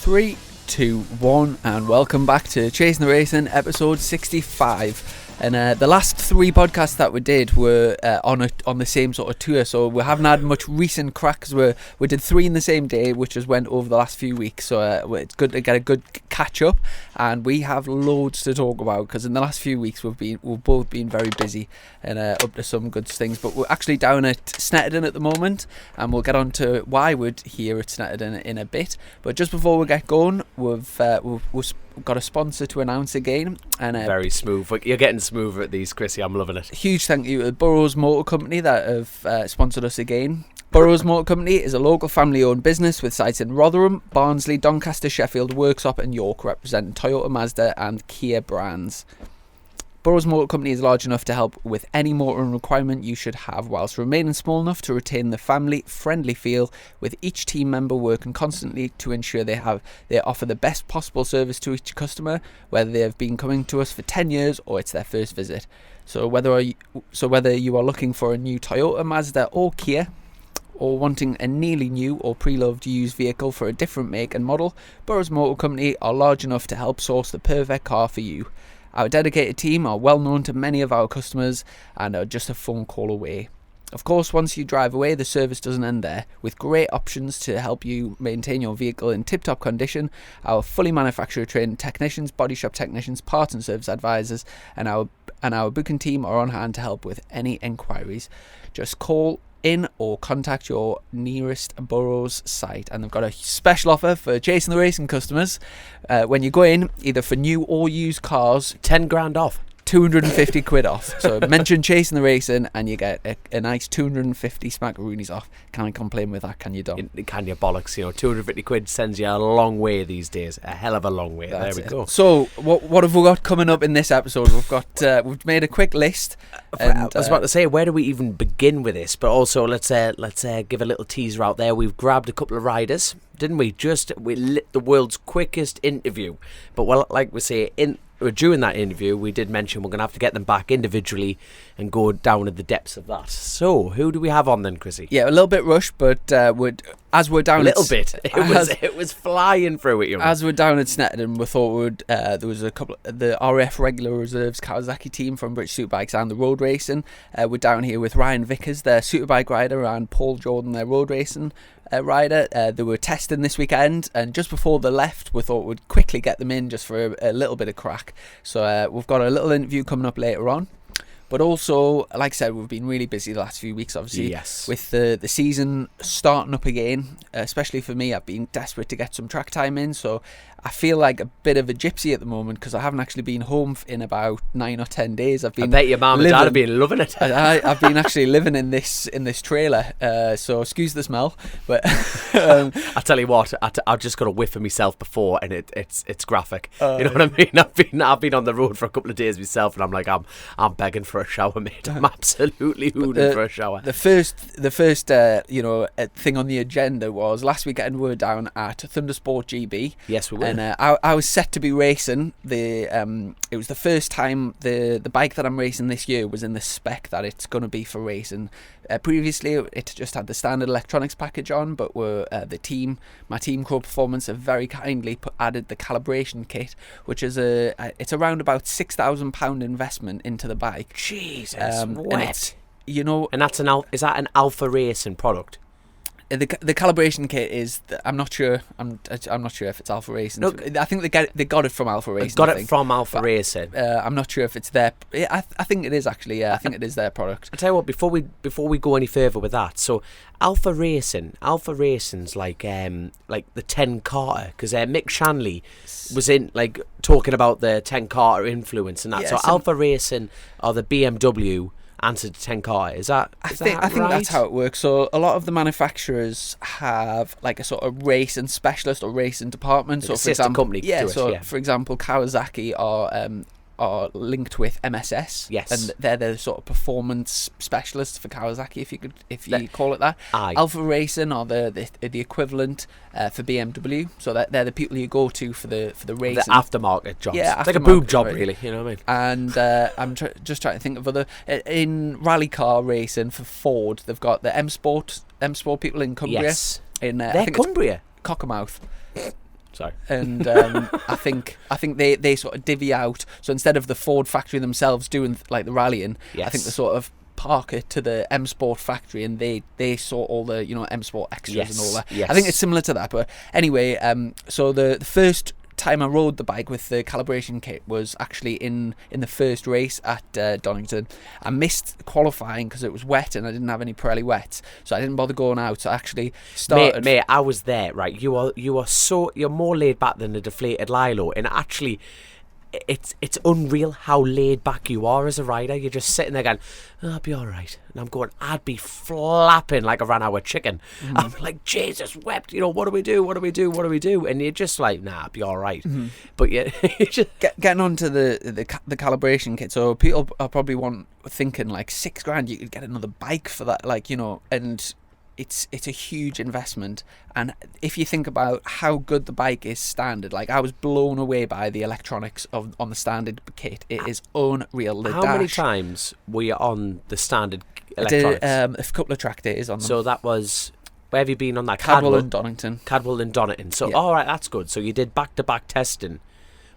3, 2, 1, and welcome back to Chasing the Racing, episode 65. And the last 3 podcasts that we did were on the same sort of tour, so we haven't had much recent crack because we did 3 in the same day, which just went over the last few weeks. So it's good to get a good catch up, and we have loads to talk about because in the last few weeks we've both been very busy and up to some good things. But we're actually down at Snetterton at the moment, and we'll get on to why we're here at Snetterton in a bit. But just before we get going, we've got a sponsor to announce again, and very smooth. You're getting smoother at these, Chrissy. I'm loving it. Huge thank you to Burrows Motor Company that have sponsored us again. Burrows Motor Company is a local family-owned business with sites in Rotherham, Barnsley, Doncaster, Sheffield, Worksop and York, representing Toyota, Mazda and Kia brands. Burrows Motor Company is large enough to help with any motoring requirement you should have, whilst remaining small enough to retain the family-friendly feel, with each team member working constantly to ensure they offer the best possible service to each customer, whether they have been coming to us for 10 years or it's their first visit. So whether you are looking for a new Toyota, Mazda or Kia, or wanting a nearly new or pre-loved used vehicle for a different make and model, Burrows Motor Company are large enough to help source the perfect car for you. Our dedicated team are well known to many of our customers and are just a phone call away. Of course, once you drive away, the service doesn't end there. With great options to help you maintain your vehicle in tip-top condition, our fully manufacturer-trained technicians, body shop technicians, parts and service advisors, and our booking team are on hand to help with any enquiries. Just call in or contact your nearest Burrows site, and they've got a special offer for Chasing the Racing customers. When you go in, either for new or used cars, 10 grand off, 250 quid off. So mention Chasing the Racing and you get a nice 250 smackaroonies off. Can't complain with that, can you, Dom? Can you, bollocks? 250 quid sends you a long way these days. A hell of a long way. There we go. So what have we got coming up in this episode? We've made a quick list. And, I was about to say, where do we even begin with this? But also, let's give a little teaser out there. We've grabbed a couple of riders, didn't we? We lit the world's quickest interview. But like we say, during that interview, we did mention we're going to have to get them back individually and go down in the depths of that. So, who do we have on then, Chrissy? Yeah, a little bit rushed, but as we're down a little bit. It was flying through it. As we're down at Snetterton, we thought there was a couple of the RAF Regular Reserves Kawasaki team from British Superbikes and the road racing. We're down here with Ryan Vickers, their superbike rider, and Paul Jordan, their road racing rider. They were testing this weekend, and just before they left, we thought we'd quickly get them in just for a little bit of crack. So we've got a little interview coming up later on. But also, like I said, we've been really busy the last few weeks, obviously. Yes. With the season starting up again, especially for me, I've been desperate to get some track time in. So I feel like a bit of a gypsy at the moment because I haven't actually been home in about 9 or 10 days. I bet your mum and dad have been loving it. I've been actually living in this trailer, so excuse the smell. But I tell you what, I've just got a whiff of myself before, and it's graphic. You know what I mean? I've been on the road for a couple of days myself, and I'm like, I'm begging for a shower, mate. I'm absolutely hooning for a shower. The first thing on the agenda was last weekend we were down at Thundersport GB. Yes, we were. And I was set to be racing. It was the first time the bike that I'm racing this year was in the spec that it's going to be for racing. Previously, it just had the standard electronics package on, but my team Crow Performance have very kindly added the calibration kit, which is it's around about £6,000 investment into the bike. Jesus, what? And that's is that an Alpha Racing product? The calibration kit is I'm not sure. I'm not sure if it's Alpha Racing. No, I think they got it from Alpha Racing. Got it from Alpha Racing. I'm not sure if it's their. I think it is actually. Yeah, I think it is their product. I tell you what, before we go any further with that, so Alpha Racing's like the 10 Carter, because Mick Shanley was in talking about the 10 Carter influence and that. Yeah, so Alpha Racing are the BMW answer to 10 Carter. Is that I think that's how it works. So a lot of the manufacturers have like a sort of racing specialist or racing department. Like so a sister company to it, for example, Kawasaki are linked with MSS. Yes. And they're the sort of performance specialists for Kawasaki, if you call it that. Aye. Alpha Racing are the equivalent for BMW. So they're the people you go to for the racing. The aftermarket jobs. Yeah, it's like a boob job, really. You know what I mean? And I'm just trying to think of other in rally car racing for Ford. They've got the M Sport people in Cumbria. Yes. In they're Cumbria. Cockermouth. Sorry. And I think they sort of divvy out. So instead of the Ford factory themselves doing like the rallying, Yes. I think they sort of park it to the M Sport factory, and they sort all the M Sport extras and all that. Yes. I think it's similar to that. But anyway, so the first time I rode the bike with the calibration kit was actually in the first race at Donington. I missed qualifying because it was wet and I didn't have any Pirelli wets, so I didn't bother going out. So I actually started. Mate, I was there, right? You're more laid back than a deflated Lilo, and actually, it's unreal how laid back you are as a rider. You're just sitting there going, oh, I'll be all right. And I'm going, I'd be flapping like a ran-hour chicken. I'm like, Jesus wept, what do we do? What do we do? What do we do? And you're just like, nah, I'll be all right. But yeah, just getting on to the calibration kit. So people are probably thinking like $6,000, you could get another bike for that, and it's a huge investment. And if you think about how good the bike is standard, like I was blown away by the electronics on the standard kit. It is unreal. How many times were you on the standard electronics? electronics? A couple of track days on them. So that was, where have you been on that? Cadwell and Donington. Cadwell and Donington. So, Yeah. all right, that's good. So you did back-to-back testing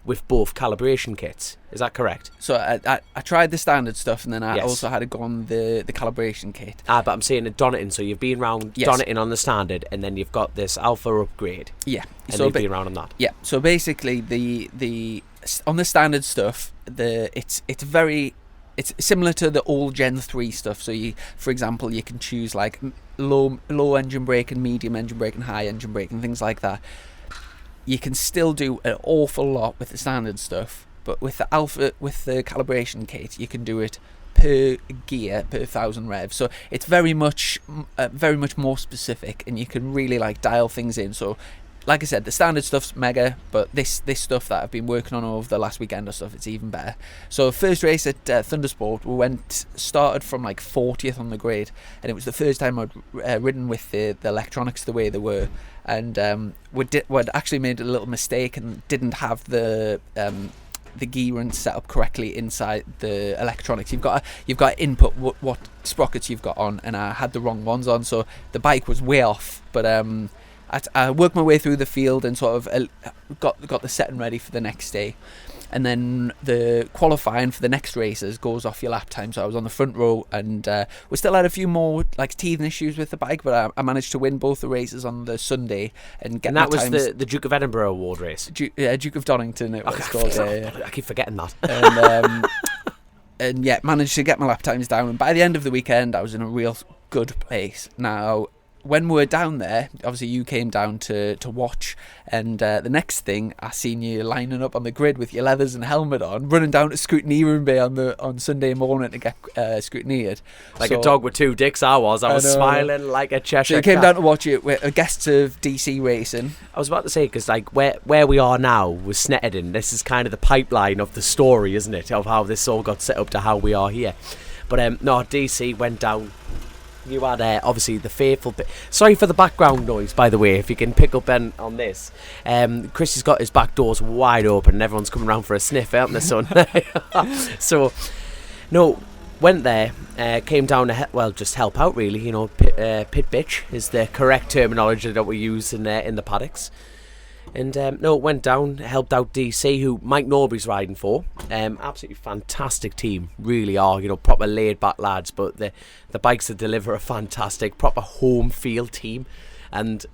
with both calibration kits. Is that correct? So I tried the standard stuff, and then I Yes. also had to go on the calibration kit. But I'm saying at Donington, so you've been round Yes. Donington on the standard, and then you've got this Alpha upgrade, Yeah. and So you've been round on that. yeah. So basically, the on the standard stuff, it's similar to the old Gen 3 stuff. So for example, you can choose like low engine brake and medium engine brake and high engine brake and things like that. You can still do an awful lot with the standard stuff, but with the calibration kit, you can do it per gear, per 1,000 revs. So it's very much more specific, and you can really like dial things in. So, like I said, the standard stuff's mega, but this stuff that I've been working on over the last weekend or stuff, it's even better. So first race at Thundersport, we started from like 40th on the grid, and it was the first time I'd ridden with the electronics the way they were, and we'd actually made a little mistake and didn't have the gearing set up correctly inside the electronics. You've got to input what sprockets you've got on, and I had the wrong ones on, so the bike was way off. But I worked my way through the field and sort of got the setting ready for the next day. And then the qualifying for the next races goes off your lap time. So I was on the front row, and we still had a few more like teething issues with the bike, but I managed to win both the races on the Sunday and get. And that my was times. the Duke of Edinburgh award race. Duke of Donington. It was called. I keep forgetting that. And yeah, managed to get my lap times down. And by the end of the weekend, I was in a real good place. Now, when we were down there, obviously you came down to watch, and the next thing I seen you lining up on the grid with your leathers and helmet on, running down to Scrutineering Bay on Sunday morning to get scrutineered. Like a dog with two dicks, I was smiling like a Cheshire So you came cat. down to watch it with guests of DC Racing. I was about to say, because like where we are now with Snetterton, this is kind of the pipeline of the story, isn't it, of how this all got set up to how we are here. But no, DC went down. You had obviously the faithful bit. Sorry for the background noise, by the way, if you can pick up on this. Chris has got his back doors wide open and everyone's coming around for a sniff, aren't they, son? So, no, went there, came down to just help out, really. Pit bitch is the correct terminology that we use in the paddocks. And went down, helped out DC, who Mike Norbury's riding for. Absolutely fantastic team, really are. Proper laid back lads, but the bikes that deliver are fantastic. Proper home field team, and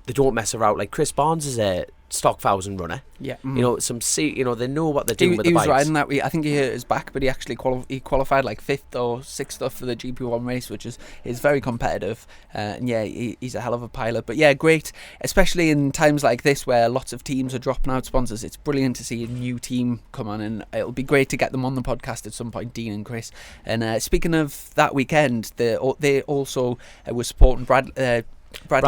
they don't mess around. Like Chris Barnes is a stock 1,000 runner. Yeah. They know what they're doing with the bikes. He was riding that week. I think he hurt his back, but he actually qualified like 5th or 6th for the GP1 race, which is very competitive. And yeah, he's a hell of a pilot. But yeah, great, especially in times like this where lots of teams are dropping out sponsors. It's brilliant to see a new team come on, and it'll be great to get them on the podcast at some point, Dean and Chris. And speaking of that weekend, they also were supporting Bradley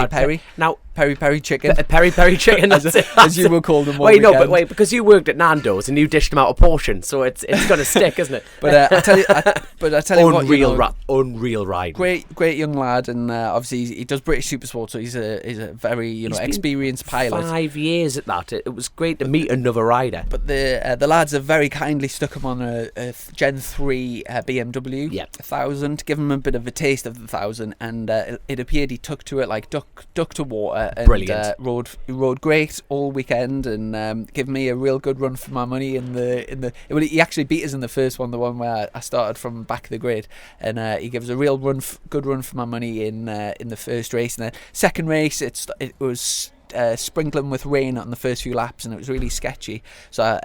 Perry. Now, Peri chicken. Peri chicken, as you were called them. Wait, because you worked at Nando's and you dished them out a portion, so it's going to stick, isn't it? But I tell you what, unreal ride. Great young lad, and obviously he does British Supersport, so he's a very experienced pilot. 5 years at that. It was great to meet another rider. But the lads have very kindly stuck him on a Gen 3 BMW 1000, to give him a bit of a taste of the 1000, and it appeared he took to it like duck to water, and Brilliant. rode great all weekend, and gave me a real good run for my money in the. Well, he actually beat us in the first one, the one where I started from back of the grid, and he gives a real good run for my money in the first race. And the second race, it was sprinkling with rain on the first few laps, and it was really sketchy. So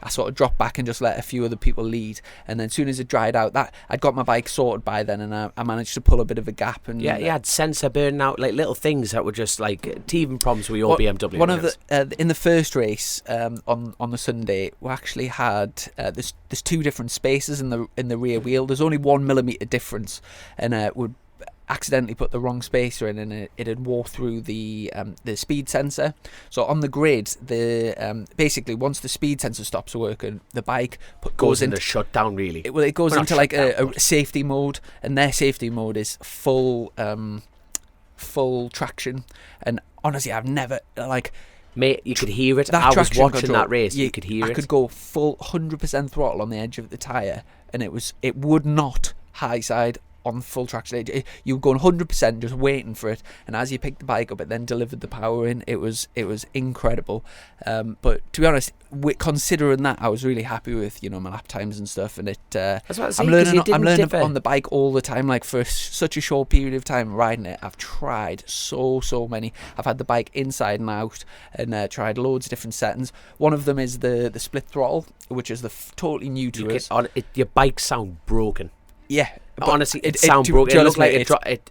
I sort of dropped back and just let a few other people lead. And then as soon as it dried out, that I'd got my bike sorted by then, and I managed to pull a bit of a gap. And yeah, you had sensor burning out, like little things that were just like teething problems with your BMW. One of the in the first race on the Sunday, we actually had there's two different spaces in the rear wheel. There's only 1 millimeter difference, and would accidentally put the wrong spacer in, and it had wore through the speed sensor. So on the grid, basically once the speed sensor stops working, the bike goes into shutdown. Really, it goes into like a safety mode, and their safety mode is full traction. And honestly, I've never mate, you could hear it. I was watching that race. You could hear it. I could go full 100% throttle on the edge of the tyre, and it would not high side on full traction. You were going 100%, just waiting for it, and as you picked the bike up, it then delivered the power in. It was incredible. But to be honest, considering that, I was really happy with my lap times and stuff. And I'm learning on the bike all the time. Like for such a short period of time riding it, I've tried so many. I've had the bike inside and out, and tried loads of different settings. One of them is the split throttle, which is totally new to us. Your bike sound broken. Yeah. Honestly, it sounded broken. It looked like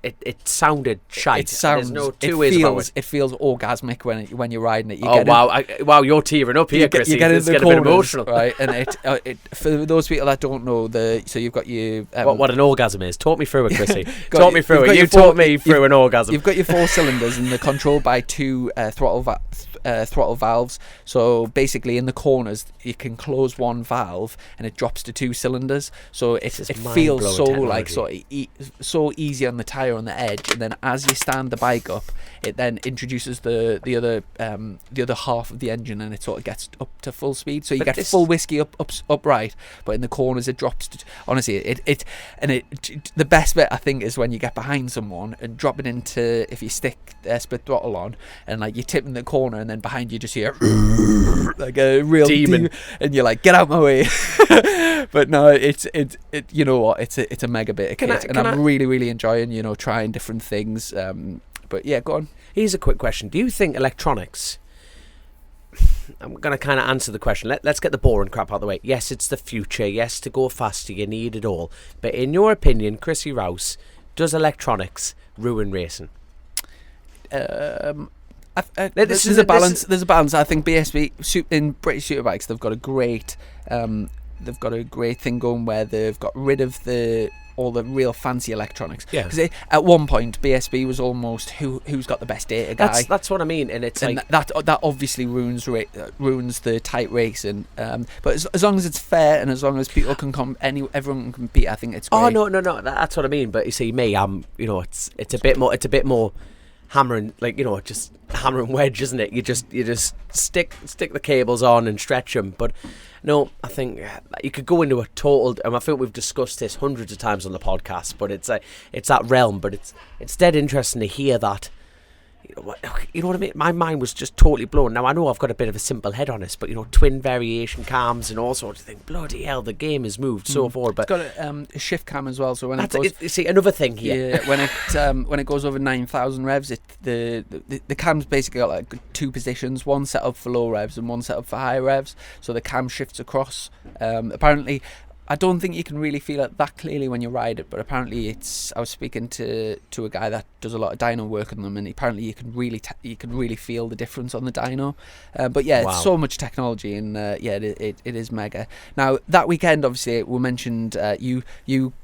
it sounded shite. There's no two ways about it. It feels orgasmic when you're riding it. Wow, you're tearing up here, Chris. You get it's in the getting a bit corners, emotional, right? And it for those people that don't know, so you've got your what an orgasm is. Talk me through it, Chrissy. Talk me through it. You taught me through an orgasm. You've got your 4 cylinders, and they're controlled by 2 throttle valves. So basically, in the corners, you can close one valve, and it drops to 2 cylinders. So it feels so easy on the tire on the edge, and then as you stand the bike up, it then introduces the other half of the engine, and it sort of gets up to full speed. So you get full whiskey upright, but in the corners it drops to, honestly, the best bit I think is when you get behind someone and drop it into, if you stick split throttle on, and like you're tipping the corner, and then behind you just hear like a real demon, and you're like, get out my way. But no, you know what, it's a mega bit of kit, and I'm really enjoying trying different things. But yeah, go on. Here's a quick question. Do you think electronics, I'm going to kind of answer the question. Let's get the boring crap out of the way. Yes, it's the future. Yes, to go faster, you need it all. But in your opinion, Chrissy Rouse, does electronics ruin racing? There's a balance. There's a balance. I think BSB in British Superbikes, they've got a great thing going where they've got rid of all the real fancy electronics. Yeah. Because at one point, BSB was almost who's got the best data guy. That's what I mean, and it's like that obviously ruins the tight racing. But as long as it's fair, and as long as people can everyone can compete, I think it's great. Oh no, that's what I mean. But you see, me, it's a bit more hammering, just hammer and wedge, isn't it? You just stick the cables on and stretch them. But no, I think you could go into a total, and I think we've discussed this hundreds of times on the podcast, but it's that realm. But it's dead interesting to hear that. You know what I mean? My mind was just totally blown. Now I know I've got a bit of a simple head on this, but twin variation cams and all sorts of things. Bloody hell, the game has moved so forward. But it's got a shift cam as well. So when it goes, see another thing here. Yeah, when it goes over 9,000 revs, the cam's basically got like 2 positions, one set up for low revs and one set up for high revs. So the cam shifts across. Apparently, I don't think you can really feel it that clearly when you ride it, but apparently I was speaking to a guy that does a lot of dyno work on them, and apparently you can really feel the difference on the dyno. But yeah, It's so much technology, and it is mega. Now that weekend, obviously, we mentioned you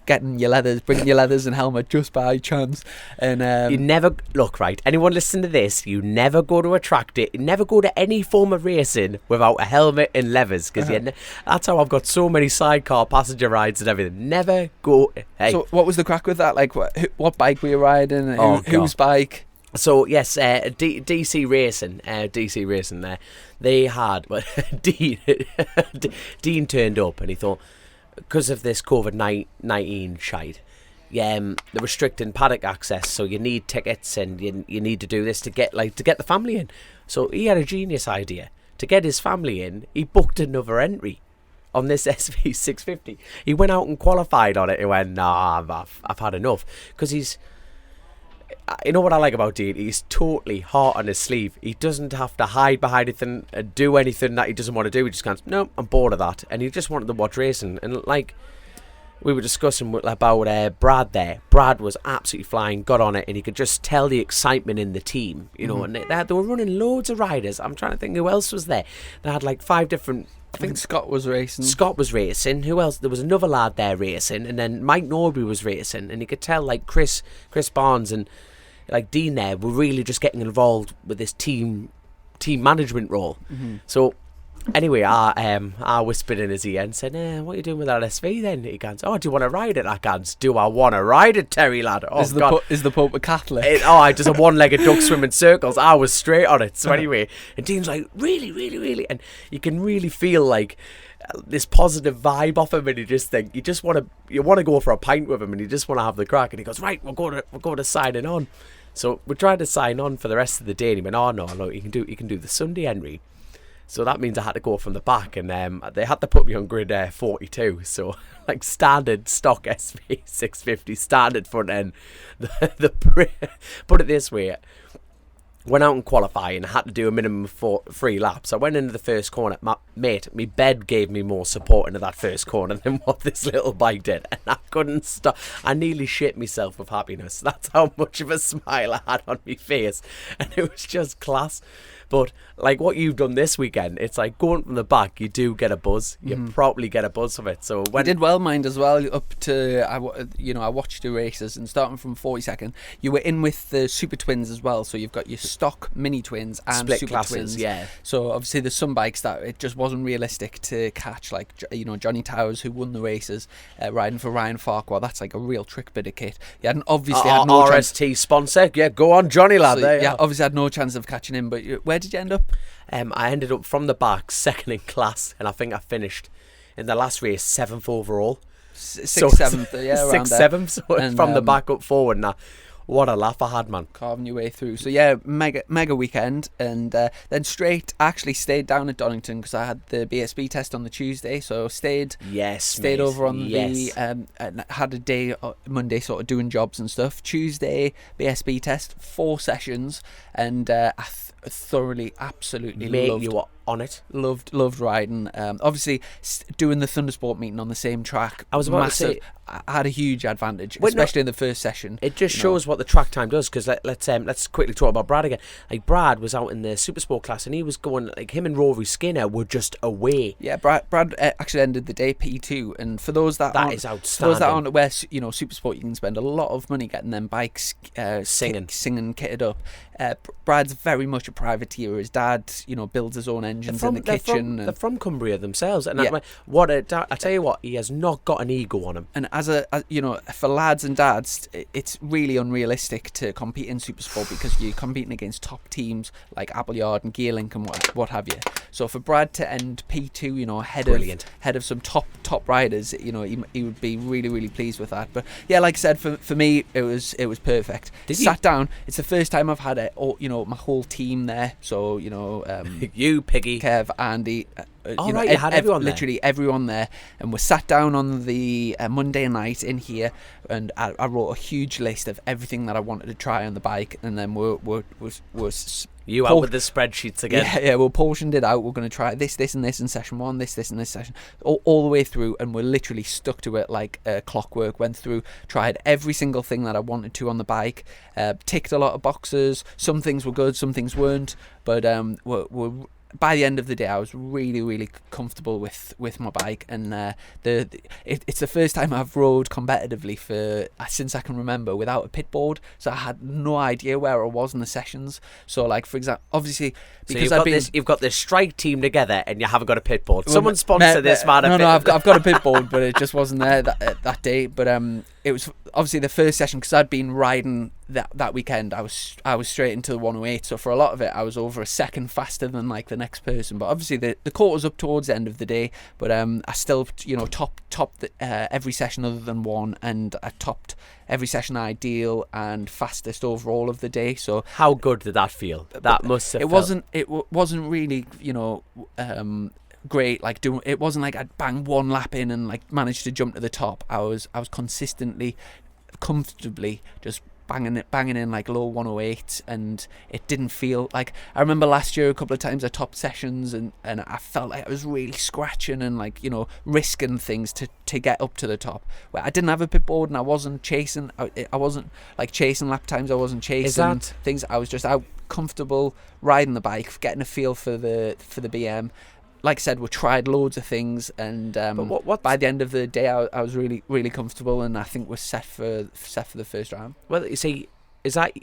getting bringing your leathers and helmet just by chance, and you never look right. Anyone listen to this? You never go to a track day, you never go to any form of racing without a helmet and leathers, because that's how I've got so many sidecar passenger rides and everything. Never go. Hey. So what was the crack with that? Like, what bike were you riding? Whose bike? So yes, DC Racing. There, they had. But Dean turned up, and he thought, because of this COVID-19 shite, the restricting paddock access, so you need tickets and you need to do this to get the family in. So he had a genius idea to get his family in. He booked another entry on this SV650. He went out and qualified on it. He went, nah, I've had enough, because he's. You know what I like about Dean? He's totally heart on his sleeve. He doesn't have to hide behind anything, do anything that he doesn't want to do. He just goes, no, I'm bored of that. And he just wanted to watch racing. And like we were discussing about Brad there. Brad was absolutely flying, got on it, and you could just tell the excitement in the team. You know, and they were running loads of riders. I'm trying to think who else was there. They had like 5 different... I think Scott was racing. Scott was racing. Who else? There was another lad there racing, and then Mike Norby was racing, and you could tell like Chris Barnes and like Dean there were really just getting involved with this team management role. So anyway, I whispered in his ear and said, what are you doing with that SV then? He goes, oh, do you want to ride it? I goes, do I want to ride it, Terry lad? Oh, is the Pope a Catholic? I just a one-legged duck swimming circles. I was straight on it. So anyway, and Dean's like, really, really, really? And you can really feel like this positive vibe off him, and you want to go for a pint with him, and you just want to have the crack. And he goes, right, we're going to signing on. So we tried to sign on for the rest of the day, and he went, oh no, you can do the Sunday entry. So that means I had to go from the back, and they had to put me on grid 42. So like standard stock SV 650 standard front end. Put it this way. Went out and qualifying and had to do a minimum of 3 laps. I went into the first corner. My bed gave me more support into that first corner than what this little bike did. And I couldn't stop. I nearly shit myself with happiness. That's how much of a smile I had on my face. And it was just class. But like what you've done this weekend, it's like going from the back, you do get a buzz. You probably get a buzz from it. So when you did well, mind as well. Up to I watched your races, and starting from 42nd, you were in with the Super Twins as well. So you've got your stock mini twins and split Super classes, Twins. yeah. So obviously there's some bikes that it just wasn't realistic to catch. Like Johnny Towers, who won the races, riding for Ryan Farquhar. That's like a real trick bit of kit. You hadn't obviously had no RST chance. sponsor. Yeah, go on, Johnny lad. So, there. Yeah, obviously had no chance of catching him. But where did you end up? I ended up from the back, 2nd in class, and I think I finished in the last race 7th overall. 6th, 7th, yeah, around 6th, there. 7th. So And, from the back up forward, now what a laugh I had, man. Carving your way through. So yeah, mega weekend, and then straight actually stayed down at Donington because I had the BSB test on the Tuesday. So stayed over on the and had a day Monday sort of doing jobs and stuff. Tuesday BSB test, 4 sessions, and I thoroughly, absolutely loved. You were on it. Loved riding. Obviously, doing the Thundersport meeting on the same track. I was about to say, I had a huge advantage, especially in the first session. It just shows what the track time does. Because let's quickly talk about Brad again. Like Brad was out in the Supersport class, and he was going like him and Rory Skinner were just away. Yeah, Brad actually ended the day P2, and for those that is outstanding. For those that aren't aware, Supersport, you can spend a lot of money getting them bikes singing kitted up. Brad's very much a privateer. His dad, builds his own engines in the kitchen. They're from Cumbria themselves, and Yeah. I tell you what, he has not got an ego on him. And for lads and dads, it's really unrealistic to compete in Supersport because you're competing against top teams like Appleyard and Gearlink and what have you. So for Brad to end P2, ahead of some top riders, he would be really, really pleased with that. But yeah, like I said, for me, it was perfect. Sat down. It's the first time I've had my whole team there. So you, Piggy, Kev, Andy. You had everyone there. Literally everyone there, and we sat down on the Monday night in here, and I wrote a huge list of everything that I wanted to try on the bike, and then we're out with the spreadsheets again. Yeah, we portioned it out. We're going to try this, and this in session 1, this, and this session, all the way through, and we're literally stuck to it like clockwork. Went through, tried every single thing that I wanted to on the bike, ticked a lot of boxes. Some things were good, some things weren't, but we're by the end of the day, I was really, really comfortable with my bike, and it's the first time I've rode competitively since I can remember without a pit board. So I had no idea where I was in the sessions. So, like for example, obviously because you've got this strike team together, and you haven't got a pit board. Someone sponsor this man. No, I've got a pit board, but it just wasn't there that day. But it was obviously the first session, because I'd been riding that weekend. I was straight into the 108, so for a lot of it I was over a second faster than like the next person. But obviously the court was up towards the end of the day, but I still topped every session other than one, and I topped every session ideal and fastest overall of the day. So how good did that feel? That must have wasn't really great, like it wasn't like I'd bang one lap in and like managed to jump to the top. I was consistently, comfortably just banging in like low 108, and it didn't feel like, I remember last year a couple of times I topped sessions and I felt like I was really scratching and like, risking things to get up to the top, where I didn't have a pit board and I wasn't chasing. I wasn't like chasing lap times. I wasn't chasing things. I was just out comfortable riding the bike, getting a feel for the BM. Like I said, we tried loads of things, and but by the end of the day, I was really, really comfortable, and I think we're set for the first round. Well, you see, is that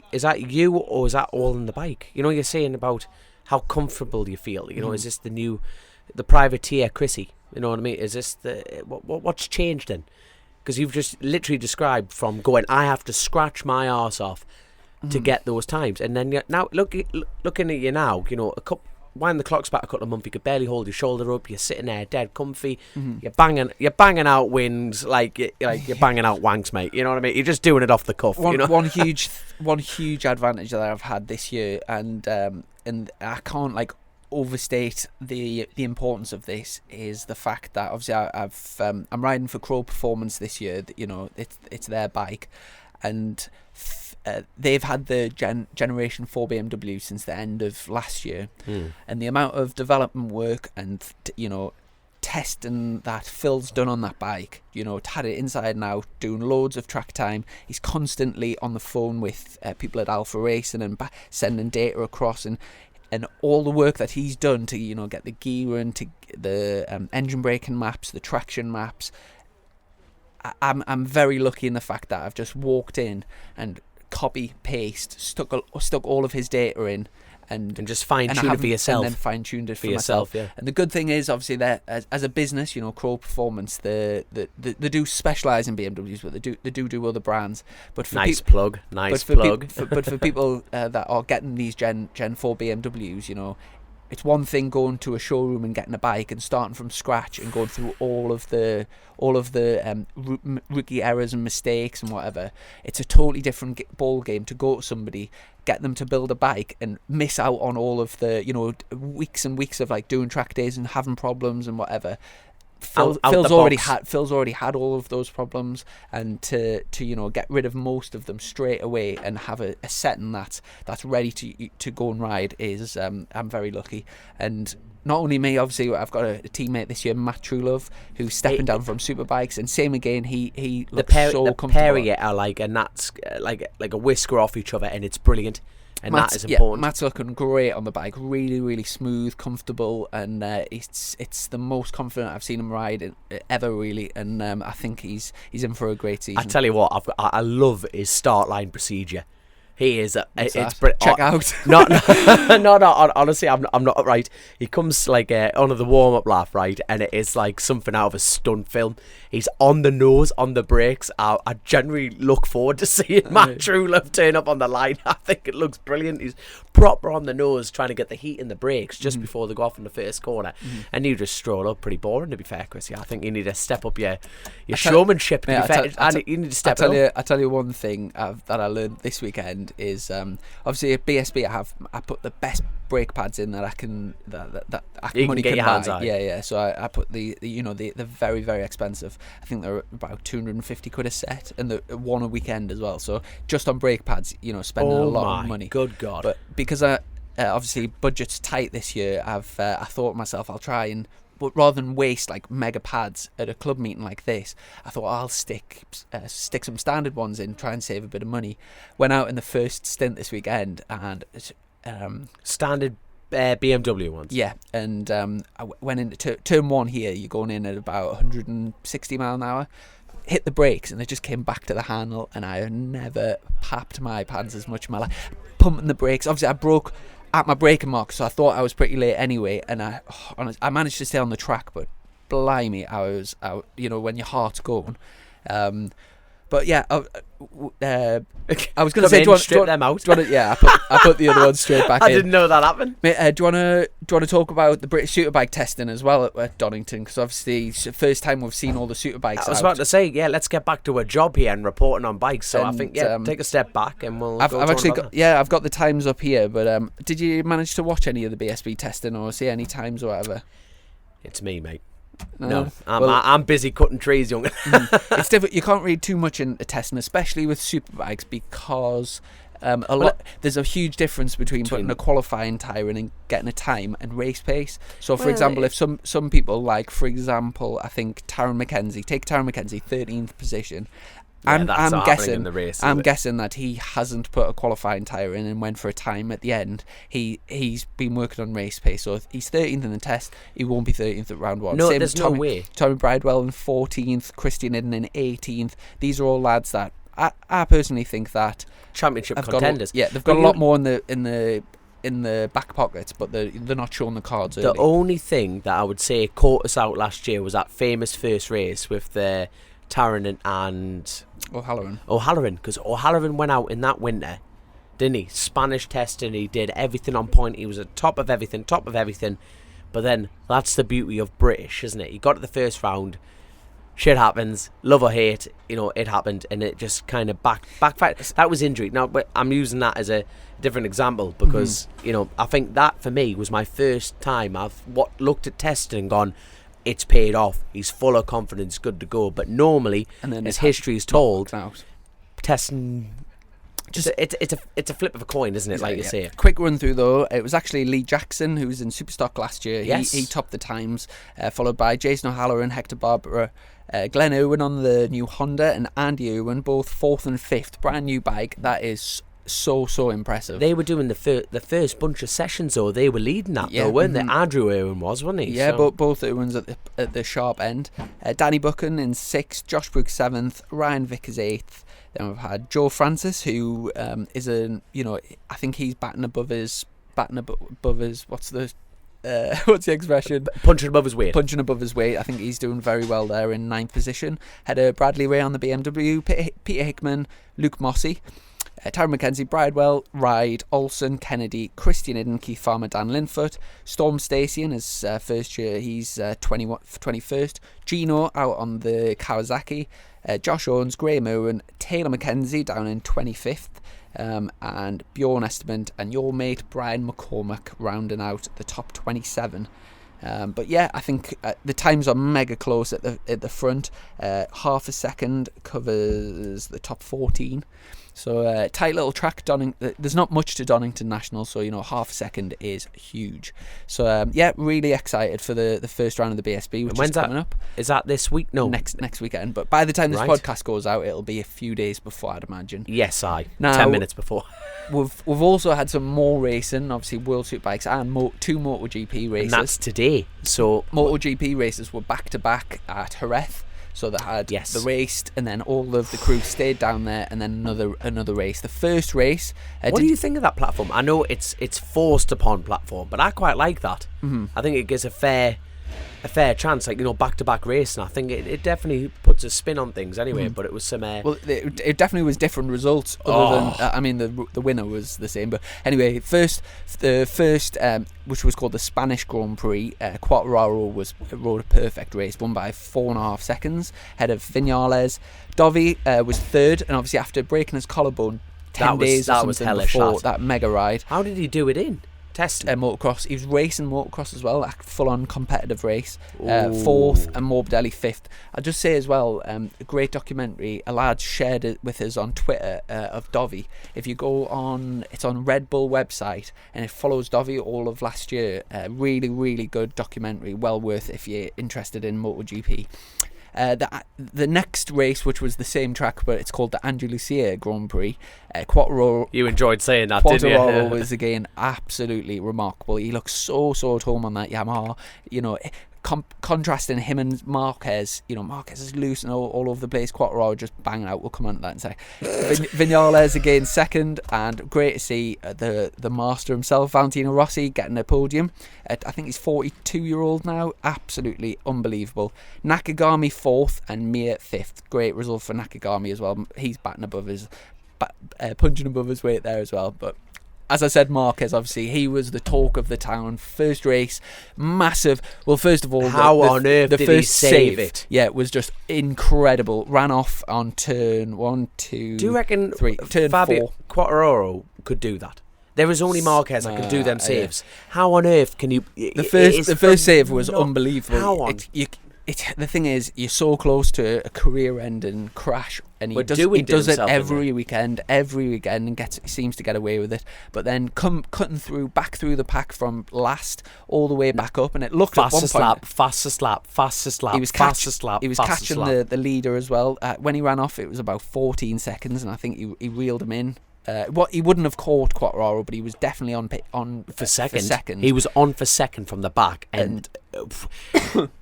you, or is that all in the bike? You're saying about how comfortable you feel. Is this the privateer Chrissy? You know what I mean? Is this what's changed then? Because you've just literally described from going, I have to scratch my arse off to get those times, and then now looking at you now, wind the clocks back a couple of months, you could barely hold your shoulder up. You're sitting there dead comfy. You're banging out wins like you're banging out wanks, mate. You know what I mean? You're just doing it off the cuff. One huge advantage that I've had this year, and I can't like overstate the importance of this, is the fact that obviously I'm riding for Crow Performance this year. It's their bike, and they've had the Generation 4 BMW since the end of last year, and the amount of development work and testing that Phil's done on that bike, had it inside and out, doing loads of track time. He's constantly on the phone with people at Alpha Racing and sending data across, and all the work that he's done to get the gear and to the engine braking maps, the traction maps. I'm very lucky in the fact that I've just walked in and copy paste stuck all of his data in and just fine-tuned it for yourself, and then fine-tuned it for myself. Yeah. And the good thing is, obviously, that as a business, Crow Performance, they do specialise in BMWs, but they do other brands. But for nice plug. But for people that are getting these Gen 4 BMWs, it's one thing going to a showroom and getting a bike and starting from scratch and going through all of the rookie errors and mistakes and whatever. It's a totally different ball game to go to somebody, get them to build a bike, and miss out on all of the weeks and weeks of like doing track days and having problems and whatever. Phil's already had all of those problems, and to get rid of most of them straight away and have a setting that's ready to go and ride is I'm very lucky. And not only me, obviously I've got a teammate this year, Matt Truelove, who's stepping down from superbikes, and same again, he looks so comfortable. The pair of you are like, and that's like a whisker off each other, and it's brilliant. And that is important. Matt's looking great on the bike, really, really smooth, comfortable, and it's the most confident I've seen him ride ever, really. And I think he's in for a great season. I tell you what, I love his start line procedure. He is. Check out. No. Honestly, I'm not right. He comes like onto the warm up lap, right, and it is like something out of a stunt film. He's on the nose, on the brakes. I generally look forward to seeing Matt Truelove turn up on the line. I think it looks brilliant. He's proper on the nose, trying to get the heat in the brakes just before they go off in the first corner. And you just stroll up. Pretty boring, to be fair, Chris. I think you need to step up your showmanship. You need to step up. I tell you one thing that I learned this weekend is obviously at BSB I put the best brake pads in that I can money get can your hands buy. on. Yeah. So I put the very, very expensive. I think they're about £250 a set, and the one a weekend as well. So just on brake pads, spending a lot of money. Good God! But because obviously budget's tight this year, I thought to myself, I'll try and. But rather than waste like mega pads at a club meeting like this, I thought I'll stick some standard ones in, try and save a bit of money. Went out in the first stint this weekend and standard BMW ones. Yeah, and I went into turn one here. You're going in at about 160 mile an hour. Hit the brakes and they just came back to the handle, and I have never papped my pads as much in my life. Pumping the brakes. Obviously, I broke at my braking mark, so I thought I was pretty late anyway, and I managed to stay on the track, but blimey, I was out, when your heart's going. But But yeah, I was going to say, strip them out. I put the other one straight back in. I didn't know that happened. Mate, do you want to talk about the British Superbike testing as well at Donington? Because obviously it's the first time we've seen all the Superbikes. I was about to say, let's get back to a job here and reporting on bikes. So I think take a step back and we'll. I've got the times up here. But did you manage to watch any of the BSB testing or see any times or whatever? It's me, mate. No, I'm busy cutting trees, young. It's difficult. You can't read too much into testing, especially with superbikes, because there's a huge difference between putting a qualifying tyre in and getting a time and race pace. So, for example, if some people, like, for example, I think Taron McKenzie, 13th position. I'm guessing that he hasn't put a qualifying tyre in and went for a time at the end. He's been working on race pace, so if he's 13th in the test, he won't be 13th at round one. No, there's no way. Tommy Bridewell in 14th, Christian Idden in 18th. These are all lads that I personally think that championship contenders. They've got a lot more in the back pockets, but they're not showing the cards early. The only thing that I would say caught us out last year was that famous first race with the Taron and O'Halloran, because O'Halloran went out in that winter, didn't he? Spanish testing, he did everything on point, he was at top of everything, but then that's the beauty of British, isn't it? He got to the first round, shit happens, love or hate, it happened, and it just kind of backfired. That was injury. Now, but I'm using that as a different example because, I think that for me was my first time I've looked at testing and gone, it's paid off. He's full of confidence, good to go. But normally, as history is told, testing it's a flip of a coin, isn't it? Like you say. Quick run through though. It was actually Lee Jackson who was in Superstock last year. Yes. He topped the times, followed by Jason O'Halloran, Hector Barbara, Glenn Irwin on the new Honda, and Andy Irwin, both 4th and 5th. Brand new bike. That is so impressive. They were doing the first bunch of sessions though. They were leading that though, weren't they? Andrew Irwin wasn't he? Yeah, but both Irwins at the sharp end. Danny Buchan in 6th, Josh Brooks 7th, Ryan Vickers 8th. Then we've had Joe Francis, who is I think he's batting above his what's the expression? Punching above his weight. Punching above his weight. I think he's doing very well there in 9th position. Had Bradley Ray on the BMW, Peter Hickman, Luke Mossey, Taron McKenzie, Bridewell, Ride, Olsen, Kennedy, Christian Idden, Keith Farmer, Dan Linfoot, Storm Stacey in his first year, he's 21st, Gino out on the Kawasaki, Josh Owens, Graham Owen, Taylor McKenzie down in 25th, and Bjorn Estimant and your mate Brian McCormack rounding out the top 27. But yeah, I think the times are mega close at the front. Half a second covers the top 14. So tight little track. There's not much to Donington National, so half a second is huge. So yeah, really excited for the first round of the BSB, which is coming up. Is that this week? No, next weekend. But by the time this podcast goes out, it'll be a few days before, I'd imagine. Yes, 10 minutes before. We've also had some more racing, obviously World Superbikes and 2 MotoGP races. And that's today. So MotoGP races were back to back at Jerez. So they had the race, and then all of the crew stayed down there, and then another race. The first race. What do you think of that platform? I know it's forced upon platform, but I quite like that. Mm-hmm. I think it gives a fair chance, like back to back racing. I think it definitely puts a spin on things anyway. But it was some. Well, it definitely was different results. Other than the winner was the same. But anyway, the first which was called the Spanish Grand Prix. Quartararo rode a perfect race, won by 4.5 seconds ahead of Vinales. Dovi was 3rd, and obviously after breaking his collarbone 10 days or something before that mega ride. How did he do it in? Test motocross. He was racing motocross as well, like full-on competitive race. 4th and Morbidelli 5th. I'll just say as well, a great documentary. A lad shared it with us on Twitter of Dovi. If you go on, it's on Red Bull website, and it follows Dovi all of last year. Really, really good documentary. Well worth if you're interested in MotoGP. The next race, which was the same track, but it's called the Andalusia Grand Prix. Quartararo. You enjoyed saying that, didn't you? Quartararo was again absolutely remarkable. He looks so at home on that Yamaha. contrasting him and Marquez, Marquez is loose and all over the place. Quartararo just banging out. We'll come on to that in a sec. Viñales again second, and great to see the master himself, Valentino Rossi, getting a podium. I think he's 42-year-old now. Absolutely unbelievable. Nakagami fourth and Mir fifth. Great result for Nakagami as well. He's punching above his weight there as well. But as I said, Marquez, obviously, he was the talk of the town. First race, massive. Well, first of all, how on earth did he save it? Yeah, it was just incredible. Ran off on turn 1, 2, do you reckon 3, turn Fabio 4. Quartararo could do that? There was only Marquez that could do them saves. Yeah. How on earth can you? The first save was unbelievable. How on? The thing is, you're so close to a career-ending crash, and he does it every weekend, and seems to get away with it. But then cutting back through the pack from last all the way back up, and it looked at one point faster slap. He was catching the leader as well. When he ran off, it was about 14 seconds, and I think he reeled him in. He wouldn't have caught Quartararo, but he was definitely on for second. He was on for second from the back, and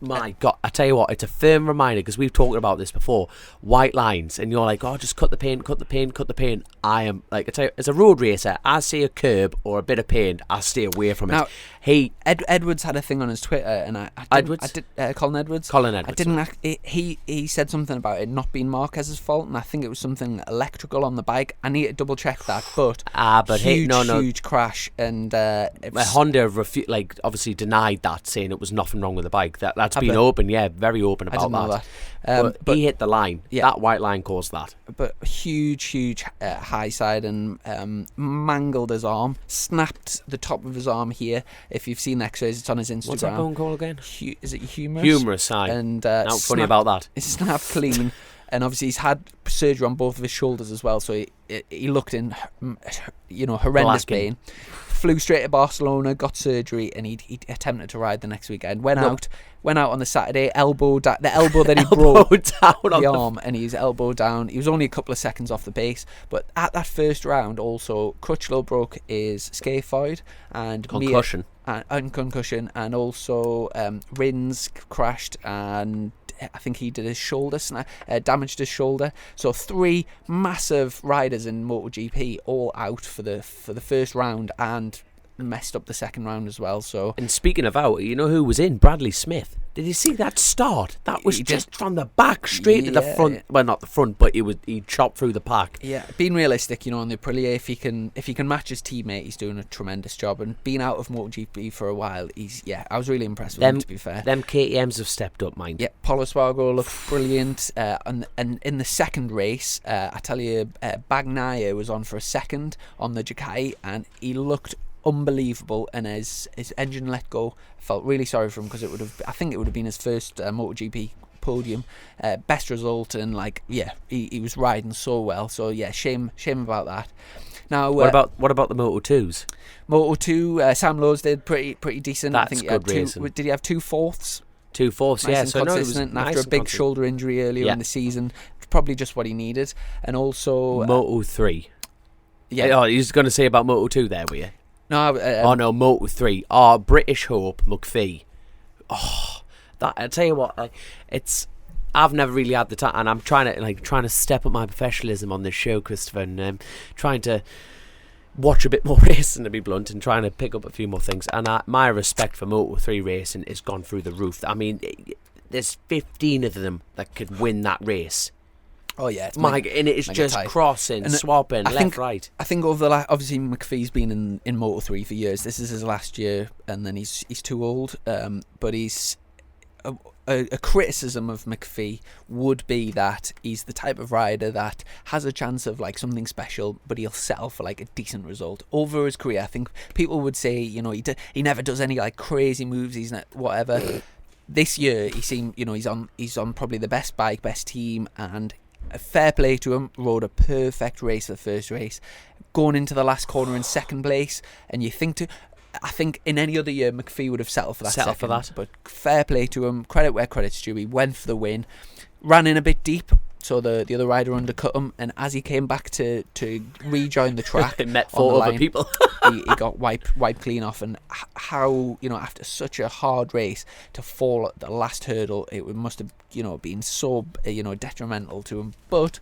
my God, I tell you what, it's a firm reminder, because we've talked about this before. White lines, and you're like, oh, just cut the paint. I am like, I tell you, as a road racer, I see a curb or a bit of paint, I stay away from it. Now, Edwards had a thing on his Twitter, and Colin Edwards. I didn't. He said something about it not being Marquez's fault, and I think it was something electrical on the bike. I need to double check that, but huge crash, and Honda obviously denied that, saying it was nothing wrong with the bike. That's been open, very open about that. But he hit the line. Yeah. That white line caused that. But huge high side, and mangled his arm, snapped the top of his arm here. If you've seen X-rays, it's on his Instagram. What's that bone called again? Is it humerus? Humerus, aye. And funny about that. It's snapped clean. And obviously he's had surgery on both of his shoulders as well, so he looked in, horrendous pain. Flew straight to Barcelona, got surgery, and he attempted to ride the next weekend. Went out on the Saturday, the elbow that he broke, the arm, and he's elbow down. He was only a couple of seconds off the pace, but at that first round, also Crutchlow broke his scaphoid and concussion, and also Rins crashed, and I think he did his shoulder, damaged his shoulder. So 3 massive riders in MotoGP all out for the first round, and messed up the second round as well. So, and speaking of out, you know who was in? Bradley Smith. Did you see that start? That was just from the back straight to the front. Yeah. Well, not the front, but he chopped through the pack. Yeah, being realistic, on the Aprilia, if he can match his teammate, he's doing a tremendous job. And being out of MotoGP for a while, I was really impressed with him, to be fair. Them KTMs have stepped up, mind. Yeah, Polo Espargaro looked brilliant. And in the second race, I tell you, Bagnaia was on for a second on the Ducati, and he looked unbelievable, and his engine let go. I felt really sorry for him, because I think it would have been his first MotoGP podium, best result, and he was riding so well. So yeah, shame about that. Now, what about the Moto2s? Moto2, Sam Lowes did pretty decent. That's I think good racing. Did he have 2 fourths? 2 fourths, nice yeah. and So consistent, no, after a big shoulder injury earlier in the season, probably just what he needed. And also Moto3. Yeah. Oh, you was going to say about Moto2 there, were you? No, no, Moto3. British Hope McPhee. That I tell you what, I've never really had the time, and I'm trying to step up my professionalism on this show, Christopher, and trying to watch a bit more racing, to be blunt, and trying to pick up a few more things. And my respect for Moto3 racing has gone through the roof. I mean, there's 15 of them that could win that race. Oh yeah, and it's just tight. Crossing, and swapping, right. I think over the obviously McPhee's been in Moto3 for years. This is his last year, and then he's too old. But he's a criticism of McPhee would be that he's the type of rider that has a chance of something special, but he'll settle for a decent result over his career. I think people would say he never does any crazy moves. He's not whatever. This year he seemed he's on probably the best bike, best team, and fair play to him, rode a perfect race the first race, going into the last corner in second place, and I think in any other year McPhee would have settled for that. But fair play to him, credit where credit's due. He went for the win, ran in a bit deep, so the other rider undercut him, and as he came back to rejoin the track, He met on four the other line, people. he got wiped clean off. And how, after such a hard race, to fall at the last hurdle, it must have been so detrimental to him. But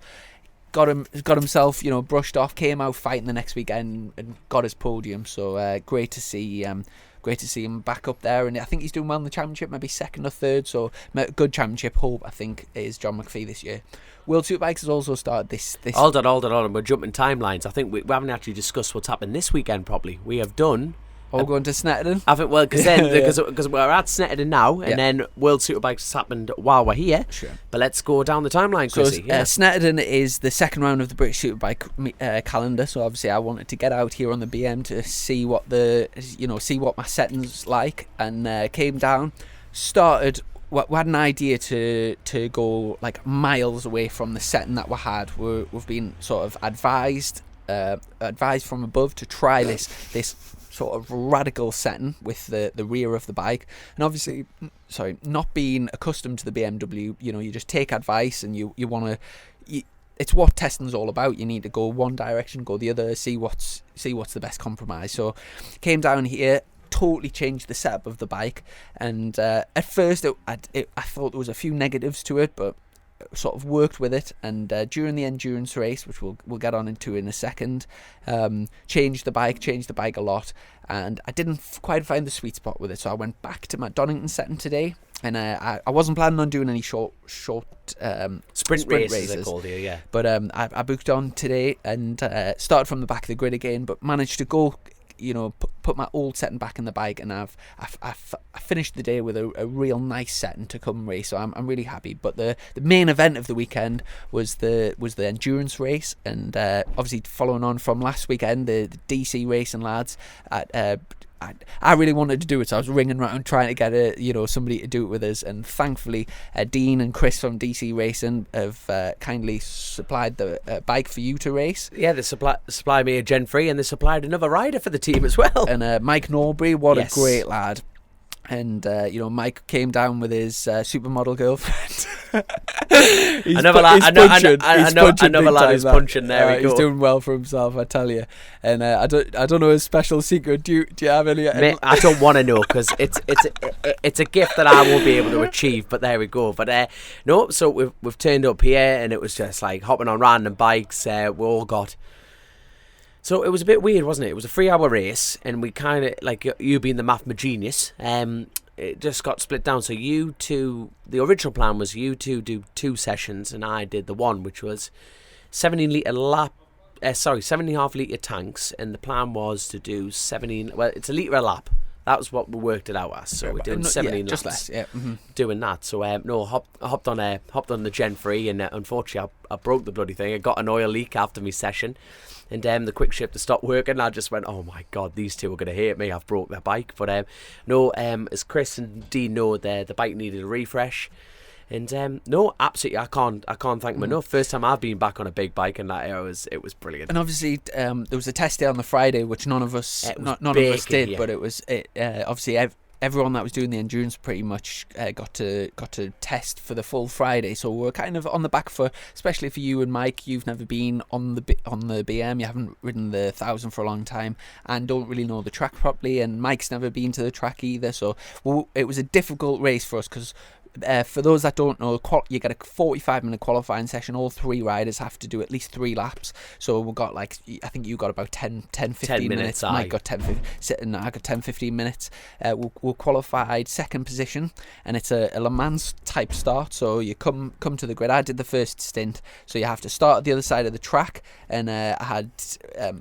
got himself brushed off, came out fighting the next weekend and got his podium. So great to see him back up there, and I think he's doing well in the championship, maybe second or third. So good championship hope, I think, is John McPhee this year. World Superbikes has also started this. Hold on. We're jumping timelines. I think we haven't actually discussed what's happened this weekend properly. We have done. We're going to Snetterton. I think, well, because we're at Snetterton now, and Yeah. then World Superbikes has happened while we're here. Sure. But let's go down the timeline, So Chrissy. Snetterton is the second round of the British Superbike calendar. So obviously, I wanted to get out here on the BM to see what my setting's like, and came down, started. We had an idea to go like miles away from the setting that we had. We've been sort of advised from above to try this sort of radical setting with the rear of the bike. And obviously, not being accustomed to the BMW, you just take advice, and you want to. It's what testing's all about. You need to go one direction, go the other, see what's the best compromise. So came down here, totally changed the setup of the bike, and at first I thought there was a few negatives to it, but sort of worked with it. And during the endurance race, which we'll get on into in a second, changed the bike a lot, and I didn't quite find the sweet spot with it. So I went back to my Donington setting today, and I wasn't planning on doing any short sprint races they're called here, yeah. But I booked on today and started from the back of the grid again, but managed to go put my old setting back in the bike, and I finished the day with a real nice setting to come race. So I'm really happy. But the main event of the weekend was the endurance race, and obviously following on from last weekend, the DC racing lads at. I really wanted to do it, so I was ringing around trying to get somebody to do it with us, and thankfully Dean and Chris from DC Racing have kindly supplied the bike for you to race. Yeah, they supplied me a Gen 3, and they supplied another rider for the team as well. And Mike Norbury, what Yes. a great lad. And Mike came down with his supermodel girlfriend. Another lad is punching. There we go. He's doing well for himself, I tell you. And I don't know his special secret. Do you have any? Mate, I don't want to know, because it's a gift that I won't be able to achieve. But there we go. But no, so we've turned up here, and it was just like hopping on random bikes. We all got. So it was a bit weird, wasn't it? It was a 3-hour race, and we kind of, like you being the math genius, it just got split down. So the original plan was you two do 2 sessions, and I did the one, which was 17.5 litre tanks, and the plan was to do 17, well, it's a litre a lap. That was what we worked it out as. So we're doing 17 laps, just less, yeah. Mm-hmm. doing that. So hopped on the Gen 3, and unfortunately I broke the bloody thing. I got an oil leak after my session, and the quick shifter stopped working. I just went, oh my god, these two are going to hate me. I've broke their bike. But as Chris and Dean know, the bike needed a refresh. And no, absolutely, I can't thank them enough. First time I've been back on a big bike, and it was brilliant. And obviously, there was a test day on the Friday, which none of us did. Yeah. But it was obviously everyone that was doing the endurance pretty much got to test for the full Friday. So we're kind of on the back foot, especially for you and Mike. You've never been on the BM. You haven't ridden the 1000 for a long time, and don't really know the track properly. And Mike's never been to the track either. So it was a difficult race for us, because for those that don't know, you get a 45-minute qualifying session. All 3 riders have to do at least 3 laps. So we got I think you got about 10 15 minutes. Mike got 10 I got 10 15 minutes. We're qualified second position, and it's a Le Mans type start. So you come to the grid. I did the first stint, so you have to start at the other side of the track, and I had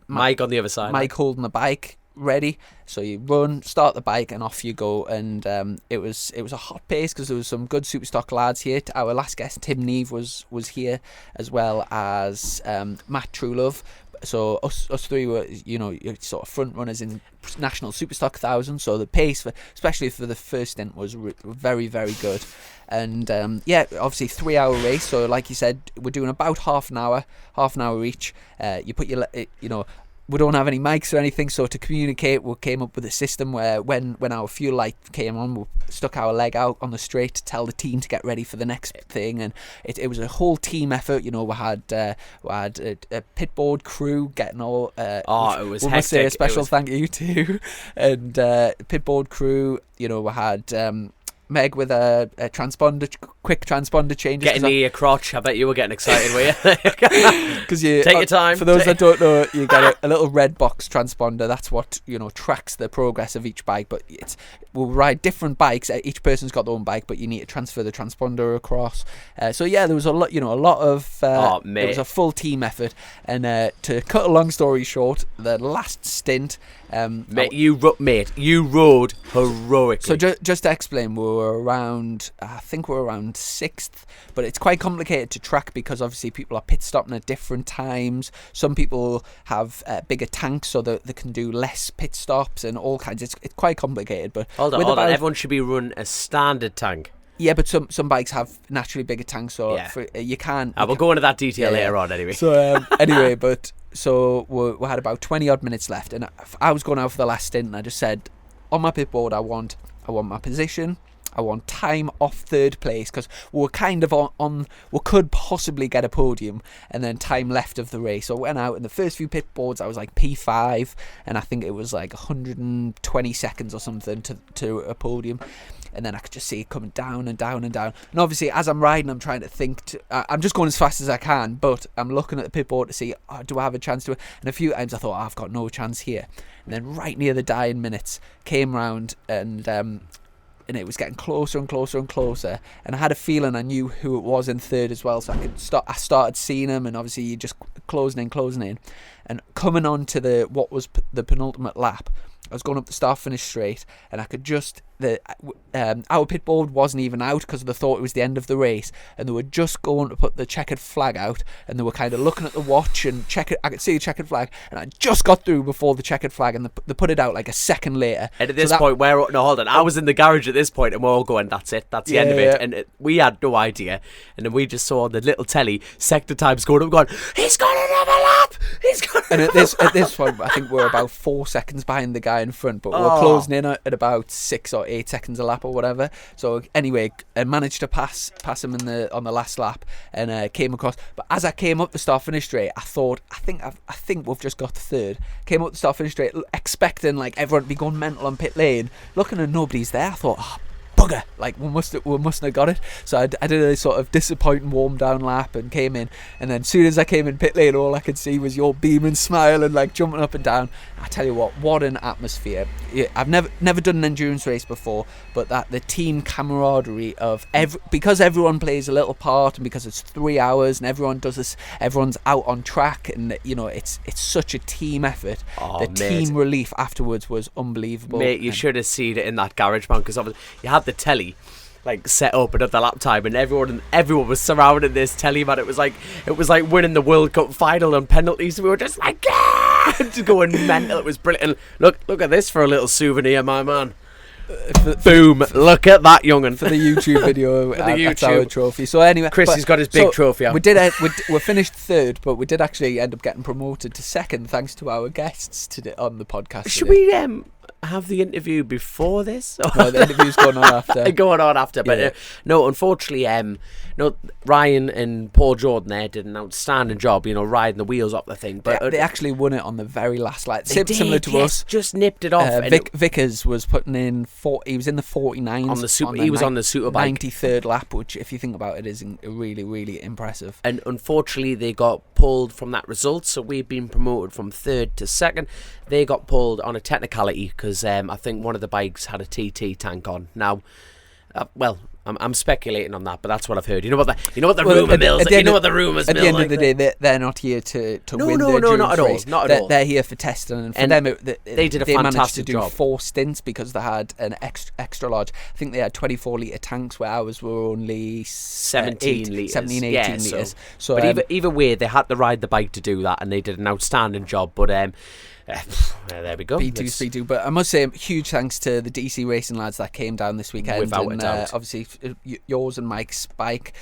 Mike on the other side. Mike holding the bike ready, so you run, start the bike, and off you go. And it was a hot pace, because there was some good super stock lads here. Our last guest, Tim Neve, was here, as well as Matt Truelove. So us 3 were sort of front runners in National Superstock 1000. So the pace, especially for the first stint, was very, very good. And obviously 3-hour race. So like you said, we're doing about half an hour each. You put your we don't have any mics or anything, so to communicate, we came up with a system where when our fuel light came on, we stuck our leg out on the straight to tell the team to get ready for the next thing, and it was a whole team effort. You know, we had a pit board crew getting all. It was hectic. Must say a special thank you to, and pit board crew. You know, we had. Meg with a transponder, quick transponder changes. Getting near your crotch. I bet you were getting excited, were you? Because you take your time. For those that don't know, you get a little red box transponder. That's what tracks the progress of each bike. But we'll ride different bikes. Each person's got their own bike, but you need to transfer the transponder across. So yeah, there was a lot. A lot of. It was a full team effort. And to cut a long story short, the last stint. You rode heroically. So just to explain, I think we're around 6th, but it's quite complicated to track because obviously people are pit stopping at different times. Some people have bigger tanks so that they can do less pit stops and all kinds. It's quite complicated. But hold on. Everyone should be running a standard tank. Yeah, but some bikes have naturally bigger tanks, so you can't. We'll go into that detail later on anyway. So anyway, so we had about 20 odd minutes left, and I was going out for the last stint, and I just said, on my pit board, I want my position, I want time off 3rd place, because we were kind of on we could possibly get a podium, and then time left of the race. So I went out in the first few pit boards, I was like P5, and I think it was like 120 seconds or something to a podium. And then I could just see it coming down and down and down. And obviously, as I'm riding, I'm trying to think. I'm just going as fast as I can, but I'm looking at the pit board to see, do I have a chance to it? And a few times I thought, I've got no chance here. And then right near the dying minutes, came round and it was getting closer and closer and closer. And I had a feeling I knew who it was in 3rd as well. So I started seeing him, and obviously you just closing in. And coming on to what was the penultimate lap, I was going up the start-finish straight, and I could just... our pit board wasn't even out because they thought it was the end of the race, and they were just going to put the checkered flag out, and they were kind of looking at the watch and I could see the checkered flag, and I just got through before the checkered flag, and they put it out like a second later. And at this point, hold on, I was in the garage at this point, and we're all going, that's it, that's the end of it, and we had no idea, and then we just saw the little telly, sector times going up, going, he's got another lap, and at this point, I think we're about 4 seconds behind the guy in front, but we're closing in at about 6 or 8 seconds a lap or whatever. So anyway, I managed to pass him on the last lap, and came across. But as I came up the start finish straight, I thought, I think we've just got 3rd. Came up the start finish straight, expecting like everyone to be going mental on pit lane, looking and nobody's there. I thought, bugger, like we mustn't have got it. So I did a sort of disappointing warm down lap and came in, and then as soon as I came in pit lane, all I could see was your beaming smile and like jumping up and down. I tell you what an atmosphere. I've never done an endurance race before, but that the team camaraderie of because everyone plays a little part, and because it's 3 hours and everyone does this, everyone's out on track, and it's such a team effort. Team relief afterwards was unbelievable. Mate, you should have seen it in that garage, man, because obviously you had the telly like set up and at the lap time, and everyone was surrounding this telly, man. It was like winning the World Cup final on penalties. We were just like, just going mental. It was brilliant. And look at this for a little souvenir, my man. Boom! Look at that, young'un. For the YouTube video, that's our trophy. So anyway, Chris has got his big trophy out. We finished 3rd, but we did actually end up getting promoted to 2nd thanks to our guests on the podcast. Should we have the interview before this? No, the interview's going on after. But no, unfortunately, Ryan and Paul Jordan there did an outstanding job, riding the wheels up the thing. But they actually won it on the very last lap. Similar to us, just nipped it off. Vickers was putting in he was in the 49s on the super. He was on the super bike, 93rd lap, which, if you think about it, is really, really impressive. And unfortunately, they got pulled from that result. So we've been promoted from 3rd to 2nd. They got pulled on a technicality because I think one of the bikes had a TT tank on. Now, I'm speculating on that, but that's what I've heard. You know what the rumour mills. At the end of the day, they're not here to win. No, not at all. Not at all. They're here for testing, and for them, they did a fantastic job. Managed to do 4 stints because they had an extra large. I think they had 24-litre tanks, where ours were only 17 litres. 17, 18 litres. So, but either way, they had to ride the bike to do that, and they did an outstanding job. But there we go. B2, but I must say, huge thanks to the DC Racing lads that came down this weekend. Without a doubt. Obviously, yours and Mike's bike.